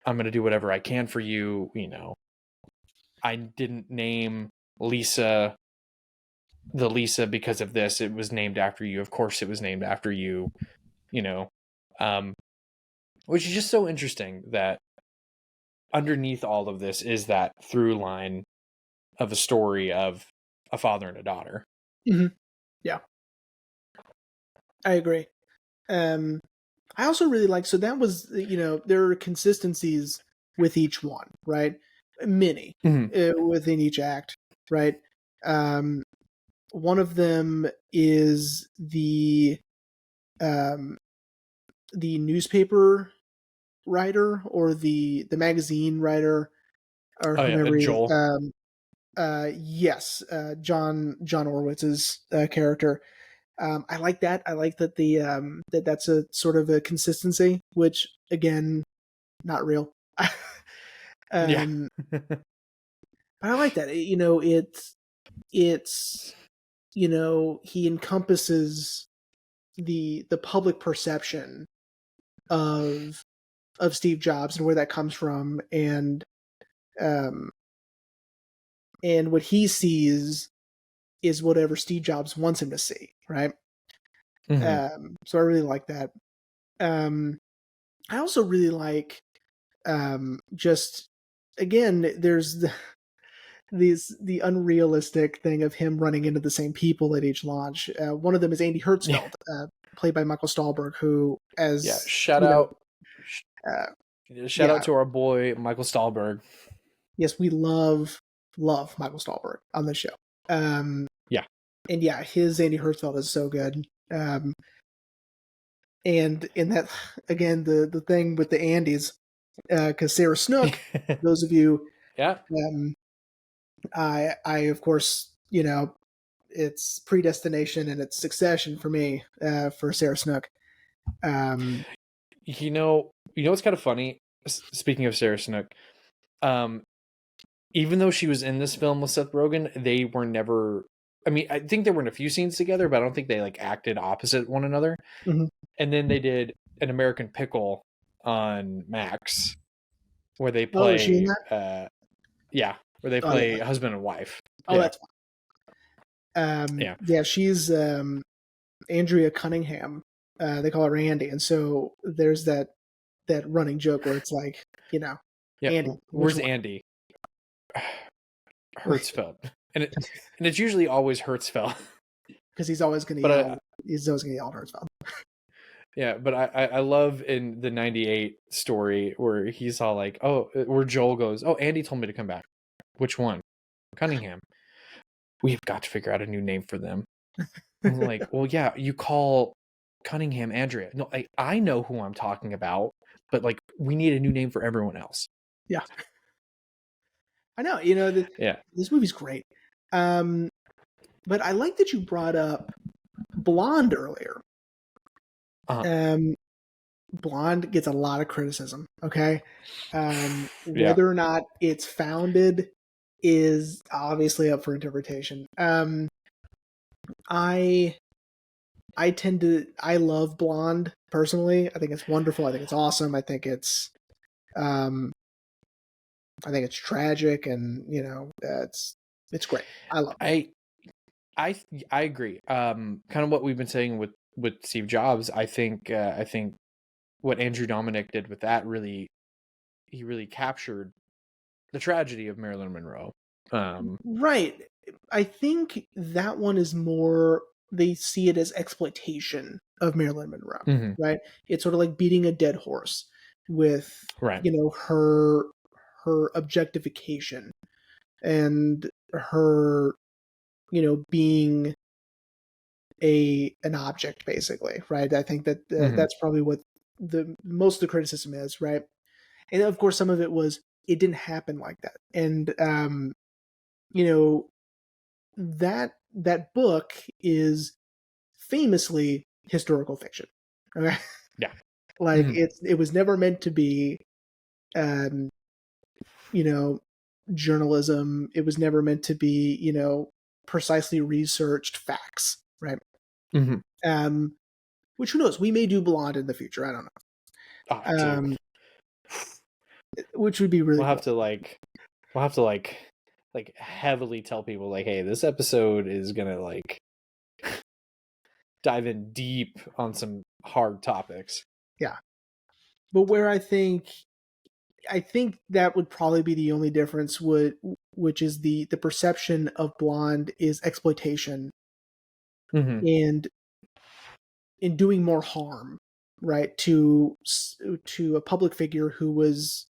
[SPEAKER 1] I'm going to do whatever I can for you. I didn't name Lisa the Lisa because of this. It was named after you. Of course it was named after you, you know. Which is just so interesting that underneath all of this is that through line of a story of a father and a daughter.
[SPEAKER 2] Mm-hmm. Yeah, I agree. I also really like, so that was, there are consistencies with each one, right? Many within each act, right? One of them is the newspaper writer or the magazine writer or whomever he is.
[SPEAKER 1] Joel.
[SPEAKER 2] Yes, John Orwitz's character. I like that. I like that that's a sort of a consistency, which again, not real.
[SPEAKER 1] Yeah.
[SPEAKER 2] But I like that. It's he encompasses the public perception of Steve Jobs and where that comes from, and what he sees is whatever Steve Jobs wants him to see, right? So I really like that. I also really like just, again, there's the unrealistic thing of him running into the same people at each launch. One of them is Andy Hertzfeld, played by Michael Stahlberg, who, as
[SPEAKER 1] shout out to our boy Michael Stahlberg.
[SPEAKER 2] Yes, we love Michael Stahlberg on this show. And yeah, his Andy Hertzfeld is so good. And in that, again, the thing with the Andys, because Sarah Snook, those of you, I of course, it's Predestination and it's Succession for me, for Sarah Snook.
[SPEAKER 1] What's kind of funny? Speaking of Sarah Snook, even though she was in this film with Seth Rogen, they were never. I mean, I think they were in a few scenes together, but I don't think they like acted opposite one another.
[SPEAKER 2] Mm-hmm.
[SPEAKER 1] And then they did An American Pickle on Max, where they play.
[SPEAKER 2] Oh, is she in that?
[SPEAKER 1] Where they play husband and wife.
[SPEAKER 2] Oh, that's fine. Yeah, she's Andrea Cunningham. They call her Andy, and so there's that running joke where it's like, Andy.
[SPEAKER 1] Where's Andy? Hertzfeld, and it's usually always Hertzfeld
[SPEAKER 2] because he's always going to yell. He's always going to yell Hertzfeld.
[SPEAKER 1] Yeah, but I love in the 98 story where he's all like, where Joel goes, Andy told me to come back. Which one? Cunningham. We've got to figure out a new name for them. I'm like, well, yeah, you call Cunningham Andrea. No, I know who I'm talking about, but like, we need a new name for everyone else.
[SPEAKER 2] Yeah. I know, this movie's great. But I like that you brought up Blonde earlier. Blonde gets a lot of criticism, okay? Whether or not it's founded is obviously up for interpretation. I love Blonde personally. I think it's wonderful. I think it's awesome. I think it's tragic, and it's great. I love it.
[SPEAKER 1] I agree. Kind of what we've been saying with Steve Jobs. I think what Andrew Dominic did with that really captured the tragedy of Marilyn Monroe.
[SPEAKER 2] Right. I think that one is more, they see it as exploitation of Marilyn Monroe, right? It's sort of like beating a dead horse with, her objectification and her, being an object, basically, right? I think that that's probably what the most of the criticism is, right? And of course, some of it was it didn't happen like that, and you know, that book is famously historical fiction. Okay,
[SPEAKER 1] Yeah.
[SPEAKER 2] like it was never meant to be, um, you know, journalism. It was never meant to be, precisely researched facts, right? Um, which, who knows? We may do Blonde in the future. I don't
[SPEAKER 1] Oh,
[SPEAKER 2] know.
[SPEAKER 1] dude.
[SPEAKER 2] Which would be really
[SPEAKER 1] We'll
[SPEAKER 2] cool.
[SPEAKER 1] have to heavily tell people like, hey, this episode is gonna like dive in deep on some hard topics.
[SPEAKER 2] Yeah. But where I think that would probably be the only difference, which is the perception of Blonde is exploitation and in doing more harm, right, to a public figure who was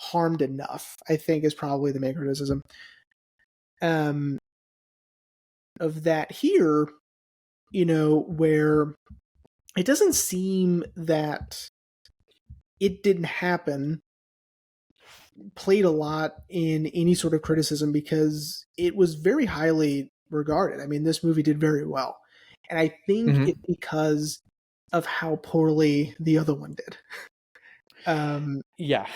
[SPEAKER 2] harmed enough, I think, is probably the main criticism of that here, where it doesn't seem that it didn't happen played a lot in any sort of criticism because it was very highly regarded. I mean, this movie did very well. And I think it's because of how poorly the other one did.
[SPEAKER 1] Yeah.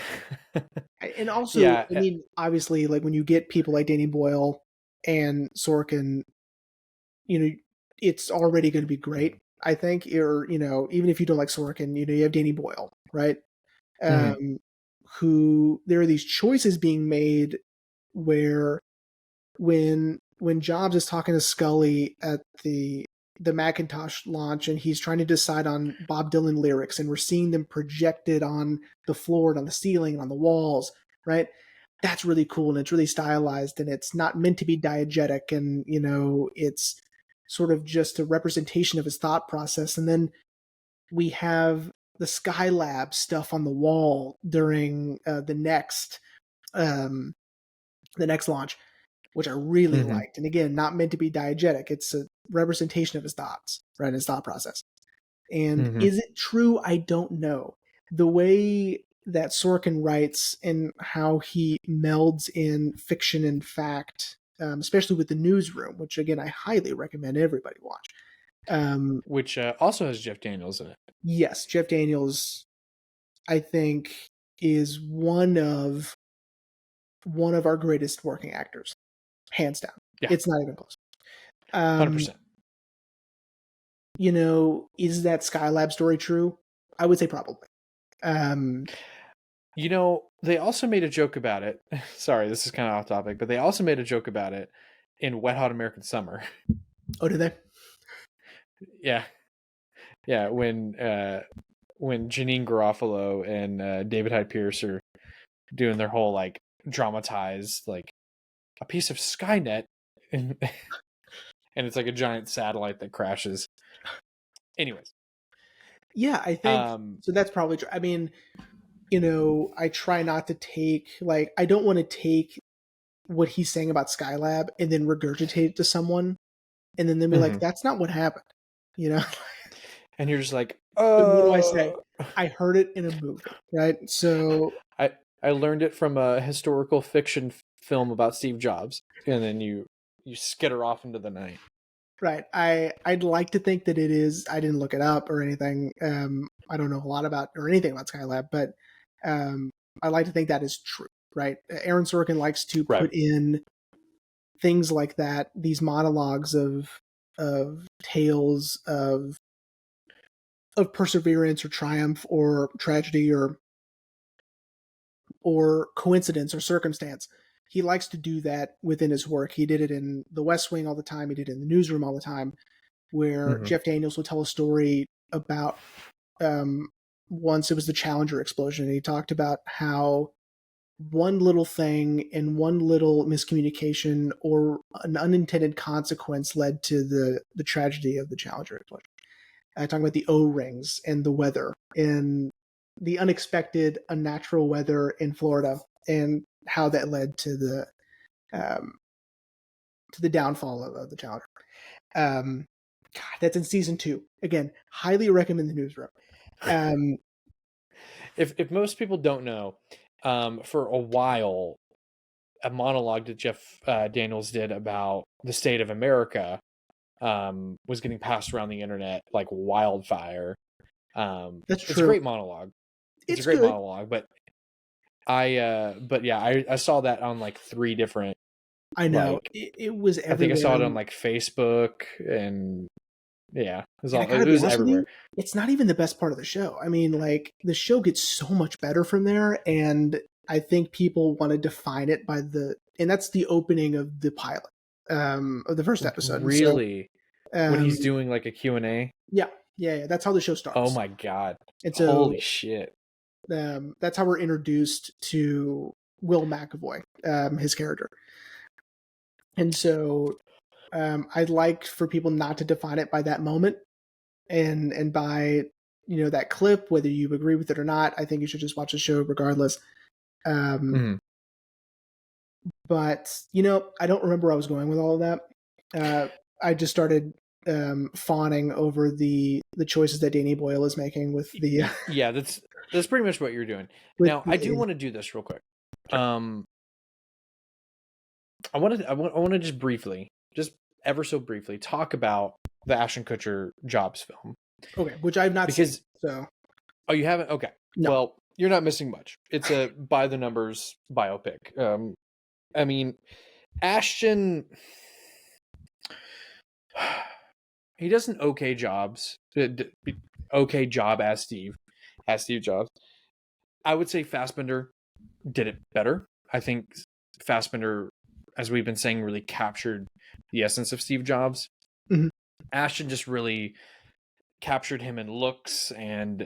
[SPEAKER 2] And also,
[SPEAKER 1] Yeah.
[SPEAKER 2] I mean, obviously, like when you get people like Danny Boyle and Sorkin, it's already going to be great, I think. Or, even if you don't like Sorkin, you have Danny Boyle, right? Who there are these choices being made where when Jobs is talking to Scully at the Macintosh launch and he's trying to decide on Bob Dylan lyrics and we're seeing them projected on the floor and on the ceiling and on the walls, right? That's really cool and it's really stylized and it's not meant to be diegetic and it's sort of just a representation of his thought process. And then we have the Skylab stuff on the wall during the next launch, which I really liked. And again, not meant to be diegetic. It's a representation of his thoughts, right? His thought process. And is it true? I don't know. The way that Sorkin writes and how he melds in fiction and fact, especially with the Newsroom, which again, I highly recommend everybody watch.
[SPEAKER 1] Which also has Jeff Daniels in it.
[SPEAKER 2] Yes, Jeff Daniels, I think, is one of our greatest working actors, hands down.
[SPEAKER 1] Yeah.
[SPEAKER 2] It's not even close.
[SPEAKER 1] 100%.
[SPEAKER 2] Is that Skylab story true? I would say probably.
[SPEAKER 1] They also made a joke about it. Sorry, this is kind of off topic, but they also made a joke about it in Wet Hot American Summer.
[SPEAKER 2] Oh, did they?
[SPEAKER 1] Yeah. Yeah, when Janine Garofalo and David Hyde Pierce are doing their whole like dramatized like a piece of Skynet and it's like a giant satellite that crashes. Anyways.
[SPEAKER 2] Yeah, I think so. That's probably true. I mean, I try not to take I don't want to take what he's saying about Skylab and then regurgitate it to someone and then they'll be like, that's not what happened.
[SPEAKER 1] And you're just like,
[SPEAKER 2] oh, what do I say? I heard it in a movie, right? So
[SPEAKER 1] I learned it from a historical fiction film about Steve Jobs, and then you skitter off into the night.
[SPEAKER 2] Right. I'd like to think that it is. I didn't look it up or anything. I don't know a lot about or anything about Skylab, but I like to think that is true. Right. Aaron Sorkin likes to put in things like that, these monologues of tales of perseverance or triumph or tragedy or coincidence or circumstance. He likes to do that within his work. He did it in The West Wing all the time. He did it in The Newsroom all the time, where Jeff Daniels would tell a story about once it was the Challenger explosion. And he talked about how one little thing and one little miscommunication or an unintended consequence led to the tragedy of the Challenger explosion. Talking about the O-rings and the weather and the unexpected, unnatural weather in Florida and how that led to the downfall of the Challenger. God, that's in season 2. Again, highly recommend the newsroom.
[SPEAKER 1] If most people don't know, for a while, a monologue that Jeff Daniels did about the state of America was getting passed around the internet like wildfire.
[SPEAKER 2] That's
[SPEAKER 1] It's a
[SPEAKER 2] true.
[SPEAKER 1] great monologue. It's a great
[SPEAKER 2] good.
[SPEAKER 1] monologue, but I saw that on like 3 different.
[SPEAKER 2] I know
[SPEAKER 1] Like,
[SPEAKER 2] it was everywhere.
[SPEAKER 1] I think I saw it on like Facebook and yeah,
[SPEAKER 2] And I gotta
[SPEAKER 1] it
[SPEAKER 2] be
[SPEAKER 1] was
[SPEAKER 2] honest with
[SPEAKER 1] everywhere.
[SPEAKER 2] you, it's not even the best part of the show. I mean, like the show gets so much better from there, and I think people want to define it by and that's the opening of the pilot, of the first episode.
[SPEAKER 1] Really,
[SPEAKER 2] And so,
[SPEAKER 1] when he's doing like a Q&A.
[SPEAKER 2] Yeah, that's how the show starts.
[SPEAKER 1] Oh my god!
[SPEAKER 2] And so,
[SPEAKER 1] holy shit!
[SPEAKER 2] That's how we're introduced to Will McAvoy, his character. And so, I'd like for people not to define it by that moment, and by that clip, whether you agree with it or not. I think you should just watch the show regardless. But I don't remember where I was going with all of that. I just started fawning over the choices that Danny Boyle is making with the
[SPEAKER 1] yeah, that's pretty much what you're doing. Now, I do want to do this real quick. Sure. I want to just briefly, just ever so briefly, talk about the Ashton Kutcher Jobs film.
[SPEAKER 2] Okay, which I've not seen. So,
[SPEAKER 1] oh, you haven't? Okay, no. Well, you're not missing much. It's a by the numbers biopic. I mean, Ashton, he does an okay job as Steve Jobs. I would say Fassbender did it better. I think Fassbender, as we've been saying, really captured the essence of Steve Jobs.
[SPEAKER 2] Mm-hmm.
[SPEAKER 1] Ashton just really captured him in looks and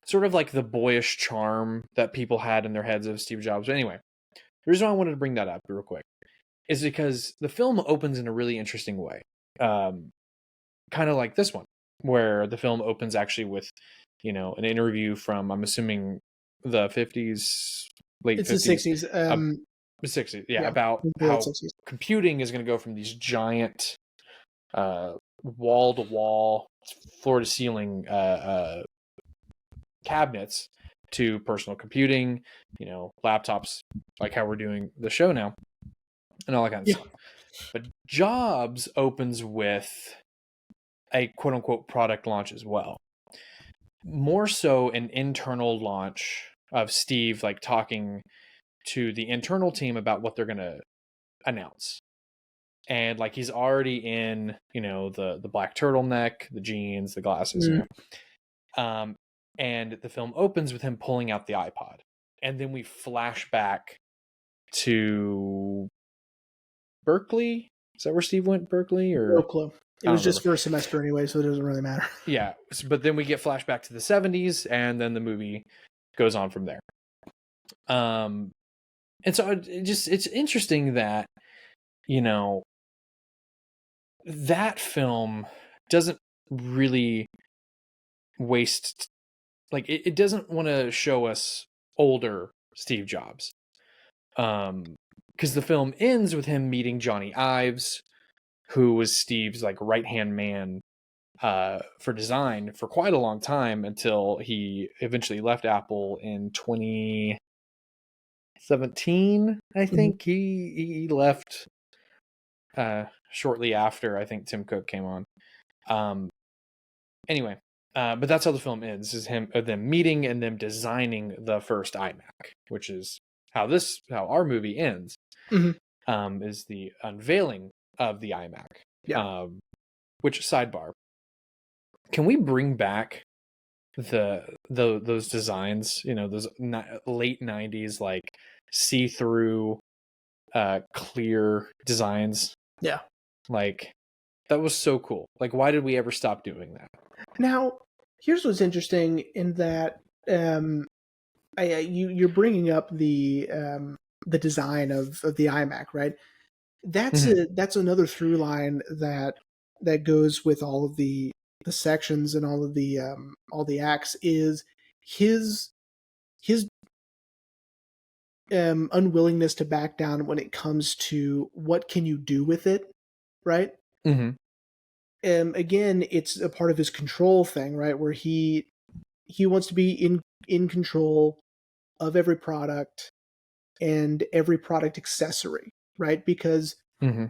[SPEAKER 1] sort of like the boyish charm that people had in their heads of Steve Jobs. But anyway, the reason why I wanted to bring that up real quick is because the film opens in a really interesting way. Kind of like this one, where the film opens actually with, an interview from, I'm assuming, the 50s, late 50s.
[SPEAKER 2] It's the 60s.
[SPEAKER 1] The 60s, yeah, about how
[SPEAKER 2] 60s.
[SPEAKER 1] Computing is going to go from these giant wall-to-wall, floor-to-ceiling cabinets to personal computing, laptops, like how we're doing the show now, and all that kind of stuff. But Jobs opens with a quote-unquote product launch as well. More so an internal launch of Steve, like, talking to the internal team about what they're going to announce. And, like, he's already in, the black turtleneck, the jeans, the glasses.
[SPEAKER 2] Mm.
[SPEAKER 1] And the film opens with him pulling out the iPod. And then we flash back to Berkeley. Is that where Steve went? Berkeley? Or
[SPEAKER 2] no clue. It was just for a semester anyway, so it doesn't really matter.
[SPEAKER 1] Yeah, but then we get flashback to the 70s, and then the movie goes on from there. And so it's interesting that, that film doesn't really waste, like, it doesn't want to show us older Steve Jobs. Because the film ends with him meeting Johnny Ives, who was Steve's like right-hand man for design for quite a long time, until he eventually left Apple in 2017. I think he left shortly after I think Tim Cook came on. Anyway, but that's how the film ends: is them meeting and them designing the first iMac, which is how our movie ends.
[SPEAKER 2] Mm-hmm.
[SPEAKER 1] Is the unveiling of the iMac.
[SPEAKER 2] Yeah.
[SPEAKER 1] Which, sidebar, can we bring back those designs? Those late 90s, like, see-through, clear designs.
[SPEAKER 2] Yeah.
[SPEAKER 1] Like, that was so cool. Like, why did we ever stop doing that?
[SPEAKER 2] Now, here's what's interesting in that you're bringing up the design of the iMac, right? That's another through line that goes with all of the sections and all the acts, is his unwillingness to back down when it comes to what can you do with it, right?
[SPEAKER 1] Mm-hmm.
[SPEAKER 2] Again, it's a part of his control thing, right? Where he wants to be in control of every product and every product accessory, right? Because
[SPEAKER 1] Mm-hmm.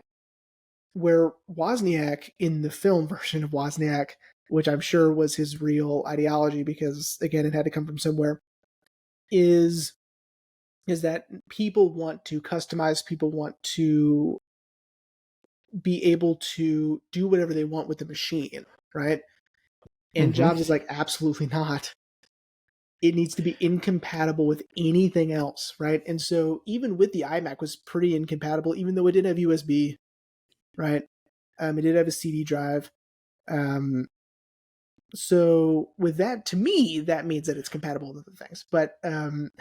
[SPEAKER 2] where Wozniak in the film version of Wozniak, which I'm sure was his real ideology, because again, it had to come from somewhere, is that people want to customize, people want to be able to do whatever they want with the machine, right? And
[SPEAKER 1] Mm-hmm.
[SPEAKER 2] Jobs is like, absolutely not. It needs to be incompatible with anything else, right? And so even with the iMac was pretty incompatible, even though it did have USB, right? It did have a CD drive. So with that, to me, that means that it's compatible with other things. But and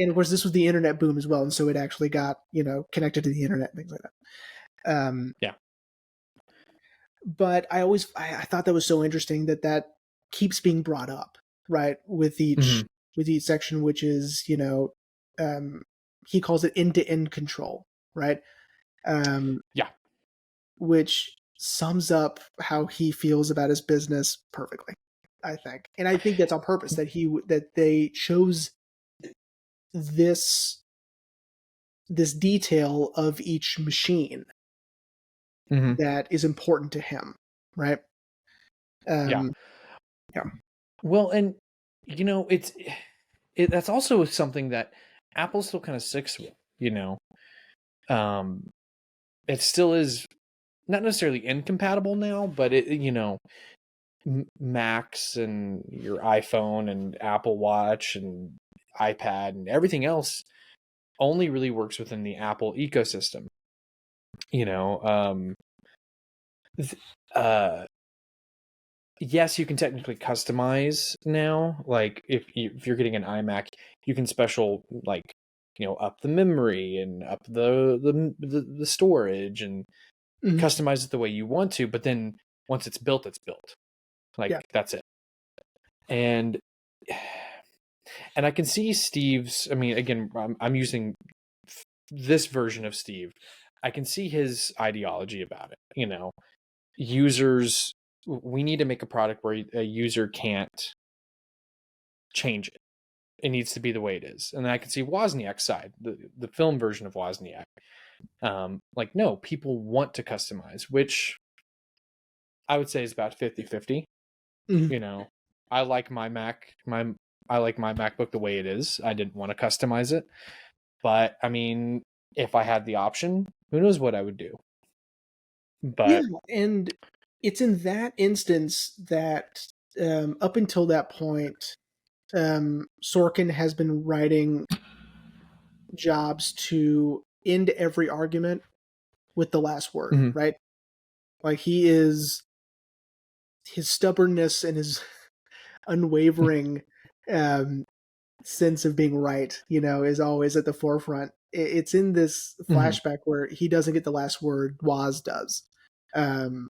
[SPEAKER 2] of course, this was the internet boom as well, and so it actually got connected to the internet and things like that.
[SPEAKER 1] Yeah.
[SPEAKER 2] But I thought that was so interesting that keeps being brought up, right? With
[SPEAKER 1] Mm-hmm.
[SPEAKER 2] each section, which is he calls it end to end control, right?
[SPEAKER 1] Yeah.
[SPEAKER 2] Which sums up how he feels about his business perfectly, I think. And I think that's on purpose, that they chose this detail of each machine
[SPEAKER 1] Mm-hmm.
[SPEAKER 2] that is important to him, right?
[SPEAKER 1] Yeah.
[SPEAKER 2] Yeah.
[SPEAKER 1] Well, and that's also something that Apple still kind of sticks with. Um, it still is not necessarily incompatible now, but Macs and your iPhone and Apple Watch and iPad and everything else only really works within the Apple ecosystem. You know, uh, yes, you can technically customize now. Like if you're getting an iMac, you can special like up the memory and up the storage and
[SPEAKER 2] Mhm.
[SPEAKER 1] customize it the way you want to. But then once it's built, it's built. Like
[SPEAKER 2] Yeah.
[SPEAKER 1] that's it. And I can see Steve's. I mean, again, I'm using this version of Steve. I can see his ideology about it. Users. We need to make a product where a user can't change it. It needs to be the way it is. And I can see Wozniak's side, the film version of Wozniak. Like, no, people want to customize, which I would say is about 50-50.
[SPEAKER 2] Mhm.
[SPEAKER 1] I like my I like my MacBook the way it is. I didn't want to customize it. But I mean, if I had the option, who knows what I would do.
[SPEAKER 2] Yeah,
[SPEAKER 1] But
[SPEAKER 2] and it's in that instance that up until that point, Sorkin has been writing Jobs to end every argument with the last word,
[SPEAKER 1] mhm,
[SPEAKER 2] right? Like his stubbornness and his unwavering um, sense of being right, is always at the forefront. It's in this
[SPEAKER 1] mhm,
[SPEAKER 2] flashback where he doesn't get the last word, Woz does. Um,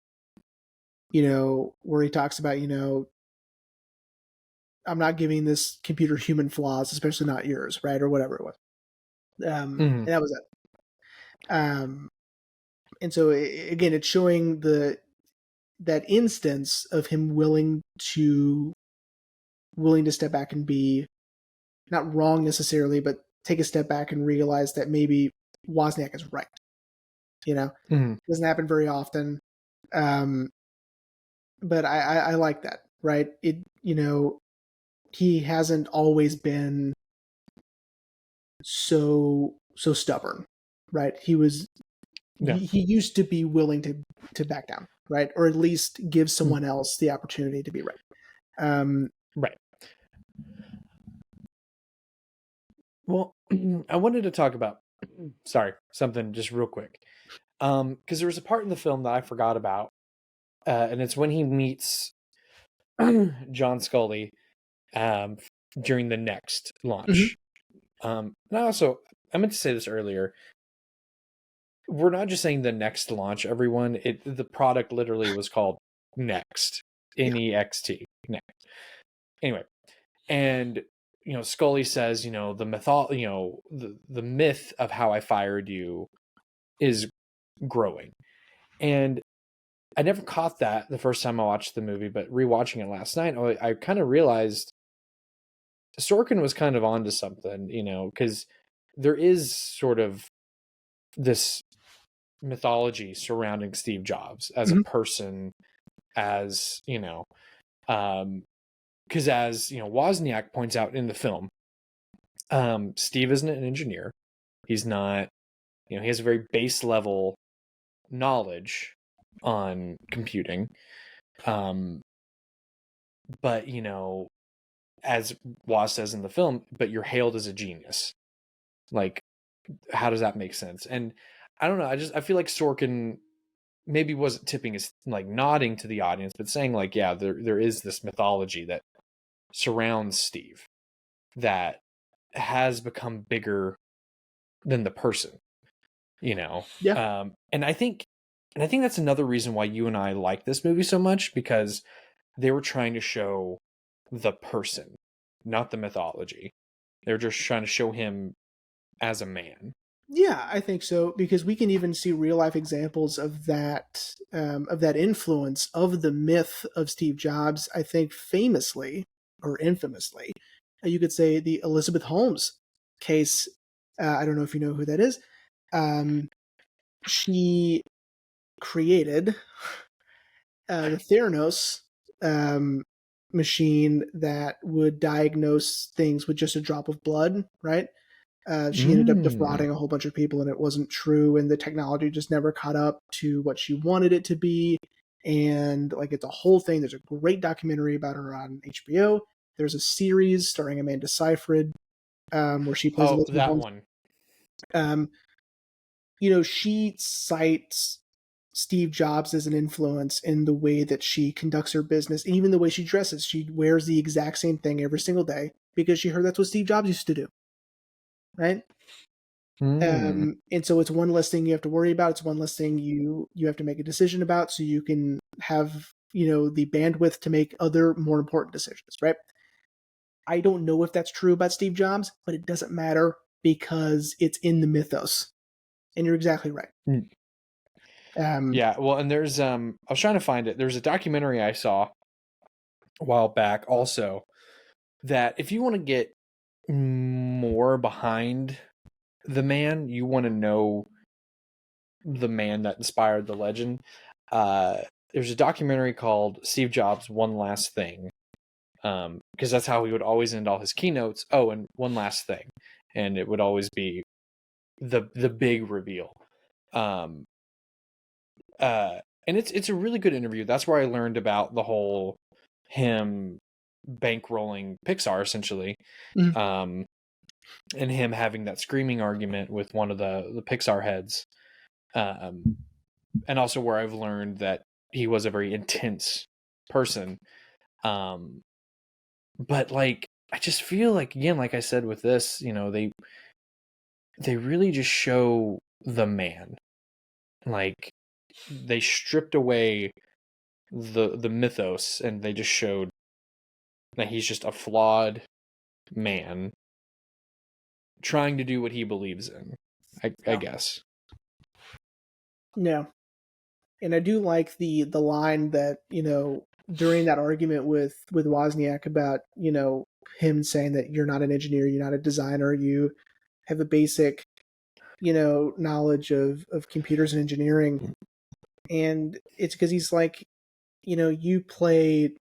[SPEAKER 2] where he talks about, I'm not giving this computer human flaws, especially not yours, right? Or whatever it was.
[SPEAKER 1] mhm,
[SPEAKER 2] And that was it. And so again, it's showing that instance of him willing to step back and be not wrong necessarily, but take a step back and realize that maybe Wozniak is right.
[SPEAKER 1] mhm.
[SPEAKER 2] Doesn't happen very often. Um, but I like that, right? He hasn't always been so stubborn, right?
[SPEAKER 1] Yeah.
[SPEAKER 2] He used to be willing to back down, right? Or at least give
[SPEAKER 1] Mm,
[SPEAKER 2] someone else the opportunity to be right. Um,
[SPEAKER 1] right. Well, I wanted to talk about something just real quick. Because there was a part in the film that I forgot about, and it's when he meets John Scully um, during the next
[SPEAKER 2] mhm.
[SPEAKER 1] launch. And I meant to say this earlier. We're not just saying the next launch, everyone. The product literally was called Next,
[SPEAKER 2] Yeah.
[SPEAKER 1] Next. Next. Anyway, and Scully says, the myth of how I fired you is growing. And I never caught that the first time I watched the movie, but rewatching it last night, I kind of realized Sorkin was kind of onto something, because there is sort of this mythology surrounding Steve Jobs as a person, as, because as, Wozniak points out in the film, Steve isn't an engineer. He's not, he has a very base level knowledge on computing. But, as Woz says in the film, but you're hailed as a genius. Like, how does that make sense? And I don't know. I feel like Sorkin maybe wasn't tipping his, like, nodding to the audience, but saying, like, yeah, there is this mythology that surrounds Steve that has become bigger than the person,
[SPEAKER 2] Yeah.
[SPEAKER 1] And I think that's another reason why you and I like this movie so much, because they were trying to show the person, not the mythology. They're just trying to show him as a man.
[SPEAKER 2] Yeah, I think so, because we can even see real life examples of that influence of the myth of Steve Jobs. I think famously or infamously, you could say the Elizabeth Holmes case. I don't know if you know who that is. She created the Theranos machine that would diagnose things with just a drop of blood, right? She ended up defrauding a whole bunch of people, and it wasn't true, and the technology just never caught up to what she wanted it to be. And like, it's a whole thing. There's a great documentary about her on HBO. There's a series starring Amanda Seyfried, where she plays Elizabeth
[SPEAKER 1] that
[SPEAKER 2] Holmes.
[SPEAKER 1] one.
[SPEAKER 2] She cites Steve Jobs as an influence in the way that she conducts her business, and even the way she dresses. She wears the exact same thing every single day because she heard that's what Steve Jobs used to do. Right? And so it's one less thing you have to worry about. It's one less thing you have to make a decision about, so you can have, the bandwidth to make other more important decisions, right? I don't know if that's true about Steve Jobs, but it doesn't matter because it's in the mythos. And you're exactly right.
[SPEAKER 1] Yeah, well, and there's I was trying to find it. There's a documentary I saw a while back also, that if you want to get more behind the man, you want to know the man that inspired the legend, there's a documentary called Steve Jobs One Last Thing, because that's how he would always end all his keynotes. Oh, and one last thing, and it would always be the big reveal. And it's a really good interview. That's where I learned about the whole him bankrolling Pixar, essentially. And him having that screaming argument with one of the Pixar heads. And also where I've learned that he was a very intense person. But like, I just feel like, again, like I said with this, they really just show the man. Like, they stripped away the mythos, and they just showed that he's just a flawed man trying to do what he believes in, I guess.
[SPEAKER 2] Yeah. And I do like the line that, during that argument with Wozniak about, him saying that you're not an engineer, you're not a designer, you have a basic, knowledge of computers and engineering. And it's because he's like, you play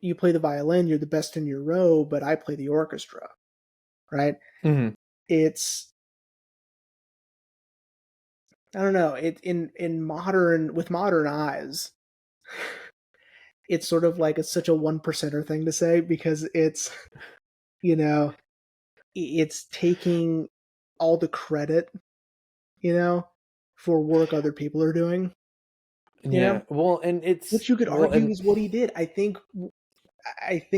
[SPEAKER 2] the violin, you're the best in your row, but I play the orchestra, right? It's, I don't know, it with modern eyes, it's sort of like it's such a 1%er thing to say, because it's, it's taking all the credit, for work other people are doing.
[SPEAKER 1] Yeah. Well, and it's,
[SPEAKER 2] which you could argue is what he did. I think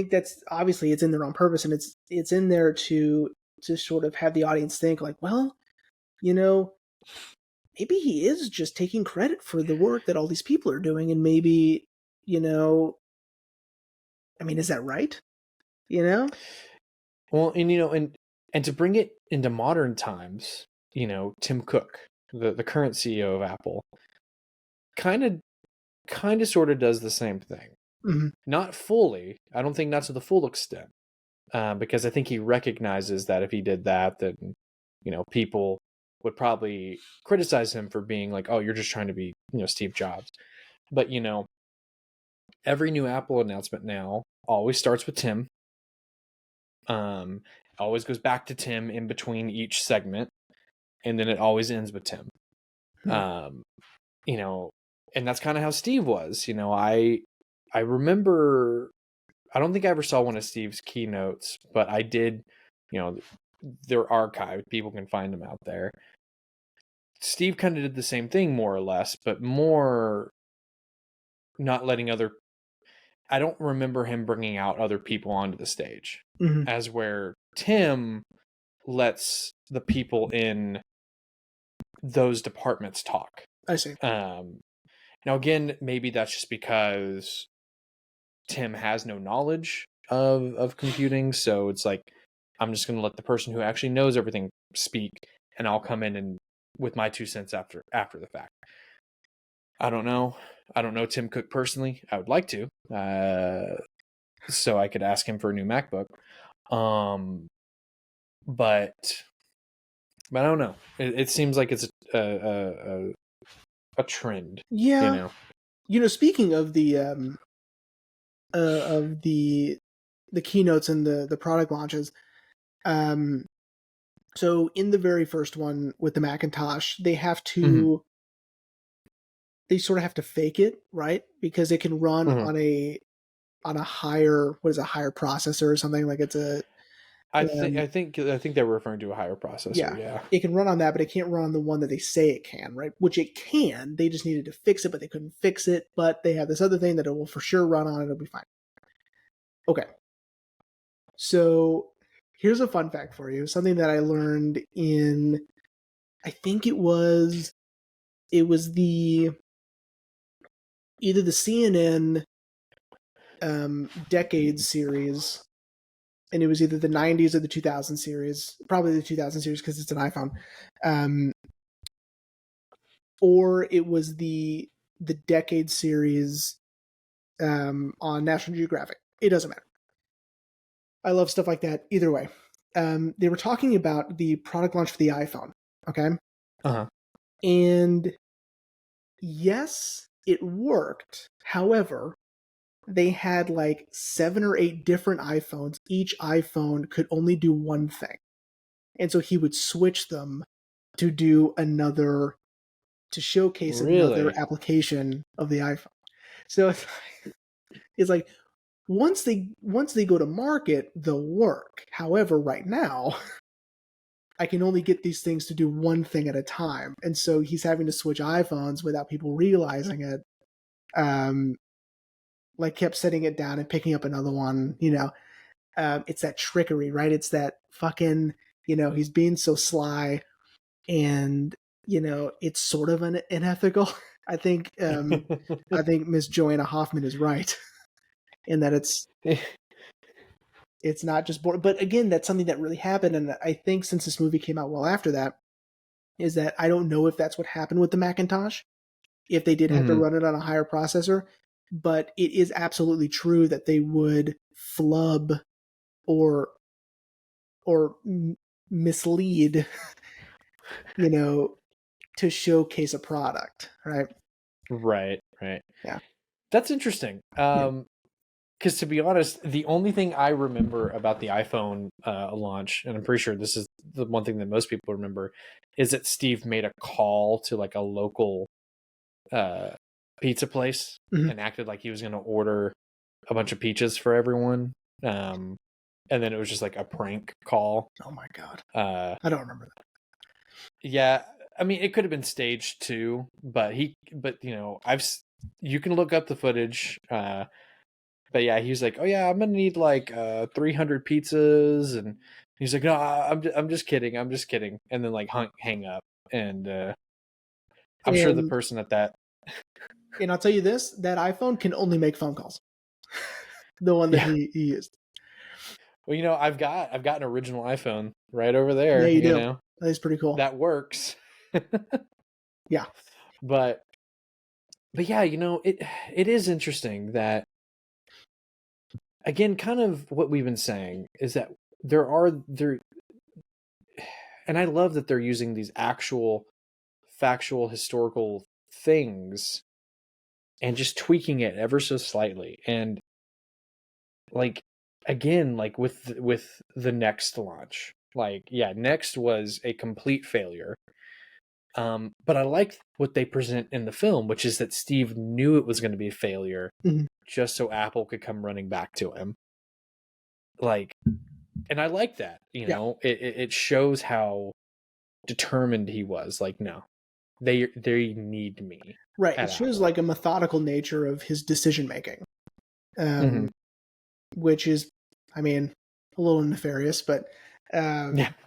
[SPEAKER 2] that's obviously, it's in there on purpose, and it's in there to sort of have the audience think like, well, maybe he is just taking credit for the work that all these people are doing, and maybe, I mean, is that right?
[SPEAKER 1] Well, and and to bring it into modern times, Tim Cook, the current CEO of Apple, kind of sort of does the same thing.
[SPEAKER 2] Mhm.
[SPEAKER 1] Not fully. I don't think not to the full extent, because I think he recognizes that if he did that, then people would probably criticize him for being like, "Oh, you're just trying to be Steve Jobs." But every new Apple announcement now always starts with Tim. Always goes back to Tim in between each segment, and then it always ends with Tim. Um, and that's kind of how Steve was. I remember. I don't think I ever saw one of Steve's keynotes, but I did. They're archived. People can find them out there. Steve kind of did the same thing, more or less, but more not letting other. I don't remember him bringing out other people onto the stage, as where Tim lets the people in those departments talk.
[SPEAKER 2] I see.
[SPEAKER 1] Now, again, maybe that's just because Tim has no knowledge of computing, so it's like, I'm just going to let the person who actually knows everything speak, and I'll come in and with my 2 cents after the fact. I don't know. I don't know Tim Cook personally. I would like to, so I could ask him for a new MacBook. But I don't know. It seems like it's a trend.
[SPEAKER 2] Yeah. Speaking of the keynotes and the product launches, so in the very first one with the Macintosh, they have to they sort of have to fake it, right? Because it can run on a higher higher processor or something, like it's a
[SPEAKER 1] I think they were referring to a higher processor. Yeah.
[SPEAKER 2] It can run on that, but it can't run on the one that they say it can, right? Which it can. They just needed to fix it, but they couldn't fix it. But they have this other thing that it will for sure run on. It'll be fine. Okay. So here's a fun fact for you. Something that I learned in, I think it was the either the CNN Decades series, and it was either the 90s or the 2000 series, probably the 2000 series because it's an iPhone, or it was the Decade series on National Geographic. It doesn't matter. I love stuff like that. Either way, they were talking about the product launch for the iPhone. Okay. And yes, it worked. However, they had like 7 or 8 different iPhones. Each iPhone could only do one thing. And so he would switch them to do another, to showcase another application of the iPhone. So it's like once they go to market, they'll work. However, right now, I can only get these things to do one thing at a time. And so he's having to switch iPhones without people realizing it. Like kept setting it down and picking up another one, it's that trickery, right? It's that fucking, he's being so sly, and, it's sort of unethical. I think Miss Joanna Hoffman is right in that it's not just boring. But again, that's something that really happened. And I think since this movie came out well after that, is that I don't know if that's what happened with the Macintosh, if they did have to run it on a higher processor, but it is absolutely true that they would flub or mislead, to showcase a product, right?
[SPEAKER 1] Right.
[SPEAKER 2] Yeah.
[SPEAKER 1] That's interesting. Because to be honest, the only thing I remember about the iPhone launch, and I'm pretty sure this is the one thing that most people remember, is that Steve made a call to like a local pizza place and acted like he was going to order a bunch of pizzas for everyone. And then it was just like a prank call.
[SPEAKER 2] Oh my God. I don't remember that.
[SPEAKER 1] Yeah. I mean, it could have been staged too, but you can look up the footage. But yeah, he was like, "Oh yeah, I'm gonna need like 300 pizzas," and he's like, "No, I'm just kidding, and then like hang up, and I'm sure the person at that.
[SPEAKER 2] And I'll tell you this: that iPhone can only make phone calls. The one that he used.
[SPEAKER 1] Well, I've got an original iPhone right over
[SPEAKER 2] Yeah,
[SPEAKER 1] there,
[SPEAKER 2] you do. That is pretty cool.
[SPEAKER 1] that works.
[SPEAKER 2] Yeah.
[SPEAKER 1] But yeah, it is interesting that, again, kind of what we've been saying is that there, and I love that they're using these actual factual historical things and just tweaking it ever so slightly. And like, again, like with the Next launch, like, yeah, Next was a complete failure. But I like what they present in the film, which is that Steve knew it was going to be a failure just so Apple could come running back to him. Like, and I like that, it shows how determined he was. Like, no, they need me.
[SPEAKER 2] Right.
[SPEAKER 1] At
[SPEAKER 2] It shows
[SPEAKER 1] Apple.
[SPEAKER 2] like a methodical nature of his decision making, which is, I mean, a little nefarious, but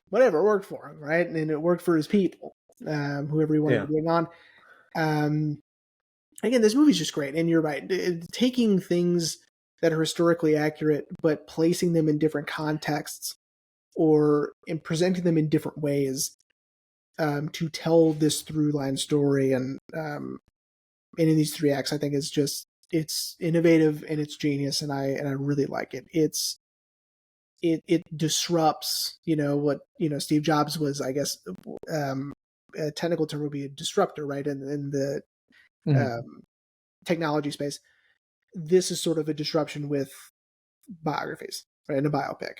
[SPEAKER 2] whatever, it worked for him, right? And it worked for his people, whoever he wanted to bring on. Again, this movie's just great, and you're right. Taking things that are historically accurate, but placing them in different contexts or in presenting them in different ways to tell this through line story, and in these 3 acts, I think is just, it's innovative and it's genius, and I really like it. It disrupts, what Steve Jobs was, I guess, a technical term would be a disruptor, right? In the technology space. This is sort of a disruption with biographies, right? And a biopic,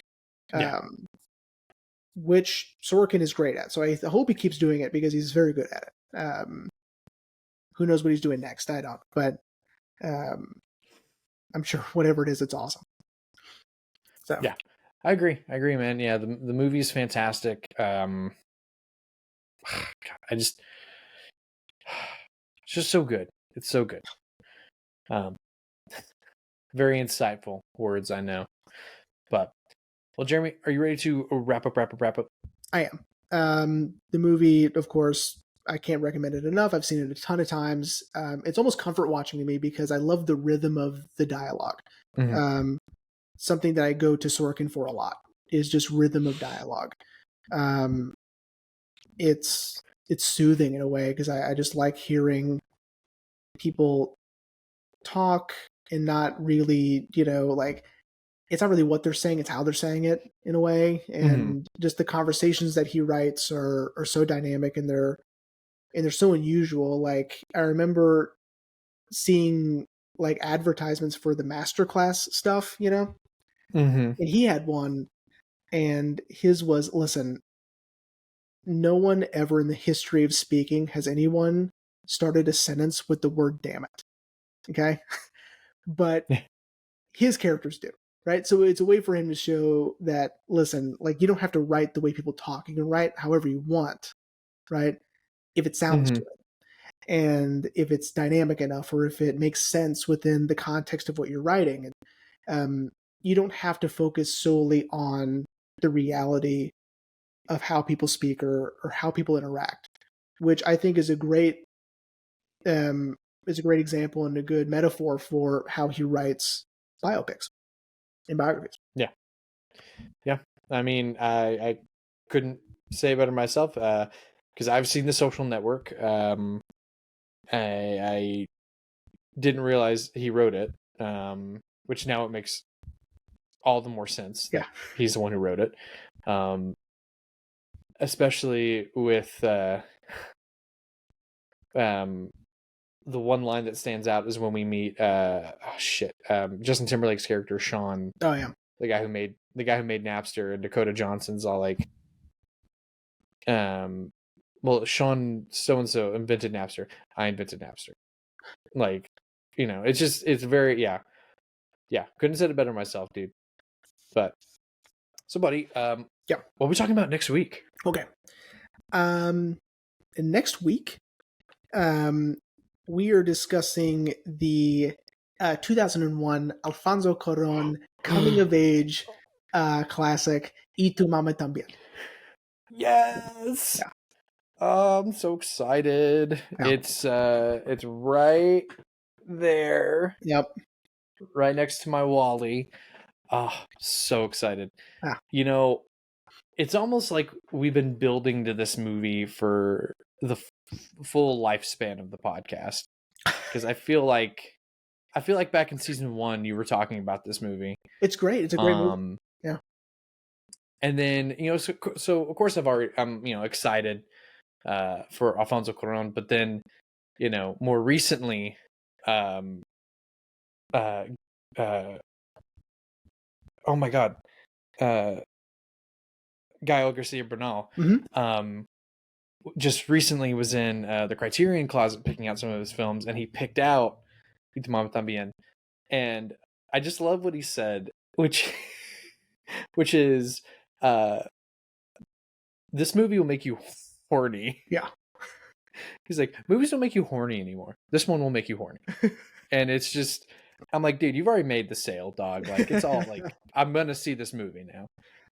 [SPEAKER 2] which Sorkin is great at. So I hope he keeps doing it because he's very good at it. Who knows what he's doing next? I don't, but I'm sure whatever it is, it's awesome. So
[SPEAKER 1] yeah, I agree, man. Yeah, the movie is fantastic. God, it's just so good. It's so good. Very insightful words, I know. But, well, Jeremy, are you ready to wrap up?
[SPEAKER 2] I am. The movie, of course, I can't recommend it enough. I've seen it a ton of times. It's almost comfort watching to me because I love the rhythm of the dialogue. Something that I go to Sorkin for a lot is just rhythm of dialogue. It's soothing in a way because I just like hearing people talk and not really, like, it's not really what they're saying, it's how they're saying it in a way. And just the conversations that he writes are so dynamic, and they're so unusual. Like, I remember seeing like advertisements for the masterclass stuff, and he had one, and his was, listen, no one ever in the history of speaking has anyone started a sentence with the word damn it. Okay. But his characters do, right? So it's a way for him to show that, listen, like, you don't have to write the way people talk. You can write however you want, right? If it sounds good, and if it's dynamic enough, or if it makes sense within the context of what you're writing. And you don't have to focus solely on the reality of how people speak or how people interact, which I think is a great example and a good metaphor for how he writes biopics and biographies.
[SPEAKER 1] Yeah. I mean, I couldn't say it better myself, because I've seen The Social Network. I didn't realize he wrote it, which now it makes all the more sense that he's the one who wrote it. Especially with the one line that stands out is when we meet Justin Timberlake's character Sean.
[SPEAKER 2] Oh yeah,
[SPEAKER 1] the guy who made Napster, and Dakota Johnson's all like, well, Sean so and so invented Napster. I invented Napster. Like, it's very yeah. Couldn't have said it better myself, dude. But so, buddy, what are we talking about next week?
[SPEAKER 2] Okay. Next week, we are discussing the 2001 Alfonso Cuarón coming of age classic Y tu mamá también.
[SPEAKER 1] Yes. I'm so excited. It's right there.
[SPEAKER 2] Yep.
[SPEAKER 1] Right next to my Wally. Oh, so excited.
[SPEAKER 2] Ah.
[SPEAKER 1] You know, it's almost like we've been building to this movie for the full lifespan of the podcast. Because I feel like back in season 1 you were talking about this movie.
[SPEAKER 2] It's great. It's a great movie. Yeah.
[SPEAKER 1] And then, so of course I'm excited for Alfonso Cuarón, but then, more recently, oh my God, Gael Garcia Bernal, just recently was in the Criterion Closet picking out some of his films, and he picked out Y tu mamá también, and I just love what he said, which is, this movie will make you horny.
[SPEAKER 2] Yeah.
[SPEAKER 1] He's like, movies don't make you horny anymore. This one will make you horny. And it's just, I'm like, dude, you've already made the sale, dog. Like, it's all like, I'm going to see this movie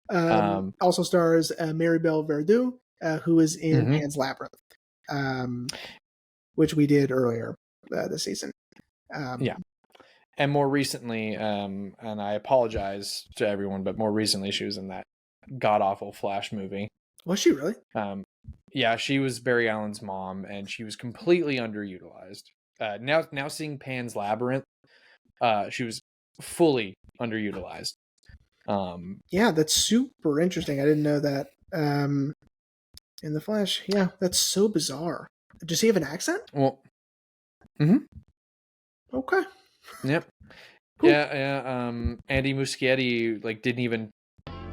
[SPEAKER 1] now.
[SPEAKER 2] Also stars Maribel Verdú, who is in Pan's Labyrinth, which we did earlier this season.
[SPEAKER 1] Yeah. And more recently, and I apologize to everyone, but more recently she was in that god-awful Flash movie.
[SPEAKER 2] Was she really?
[SPEAKER 1] Yeah, she was Barry Allen's mom, and she was completely underutilized. Now seeing Pan's Labyrinth, she was fully underutilized.
[SPEAKER 2] Yeah, that's super interesting. I didn't know that. In the Flash, yeah, that's so bizarre. Does he have an accent?
[SPEAKER 1] Well,
[SPEAKER 2] okay.
[SPEAKER 1] Yep. Cool. Yeah. Andy Muschietti didn't even.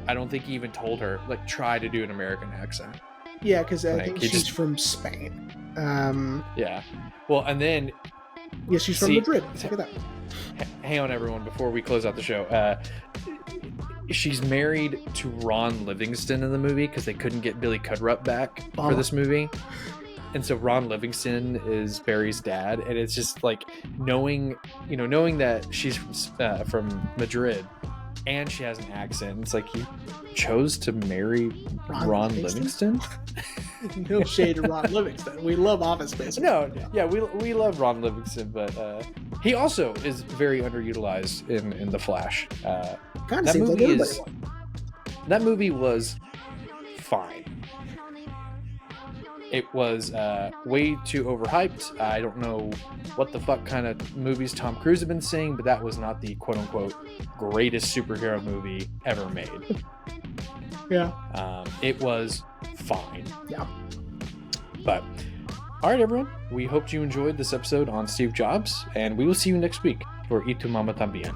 [SPEAKER 1] I don't think he even told her try to do an American accent.
[SPEAKER 2] Yeah, because I think she's from Spain.
[SPEAKER 1] Yeah. Well, and then.
[SPEAKER 2] Yeah, she's from Madrid. Look at that.
[SPEAKER 1] Hang on, everyone, before we close out the show. She's married to Ron Livingston in the movie because they couldn't get Billy Crudup back for this movie. And so Ron Livingston is Barry's dad, and it's just knowing that she's from Madrid and she has an accent. It's like, you chose to marry Ron Livingston?
[SPEAKER 2] No shade to Ron Livingston. We love Office Space.
[SPEAKER 1] No, yeah, we love Ron Livingston, but he also is very underutilized in The Flash. That movie was fine. It was way too overhyped. I don't know what the fuck kind of movies Tom Cruise had been seeing, but that was not the quote-unquote greatest superhero movie ever made.
[SPEAKER 2] Yeah.
[SPEAKER 1] It was fine.
[SPEAKER 2] Yeah.
[SPEAKER 1] But, all right, everyone. We hope you enjoyed this episode on Steve Jobs, and we will see you next week for Y tu mamá también.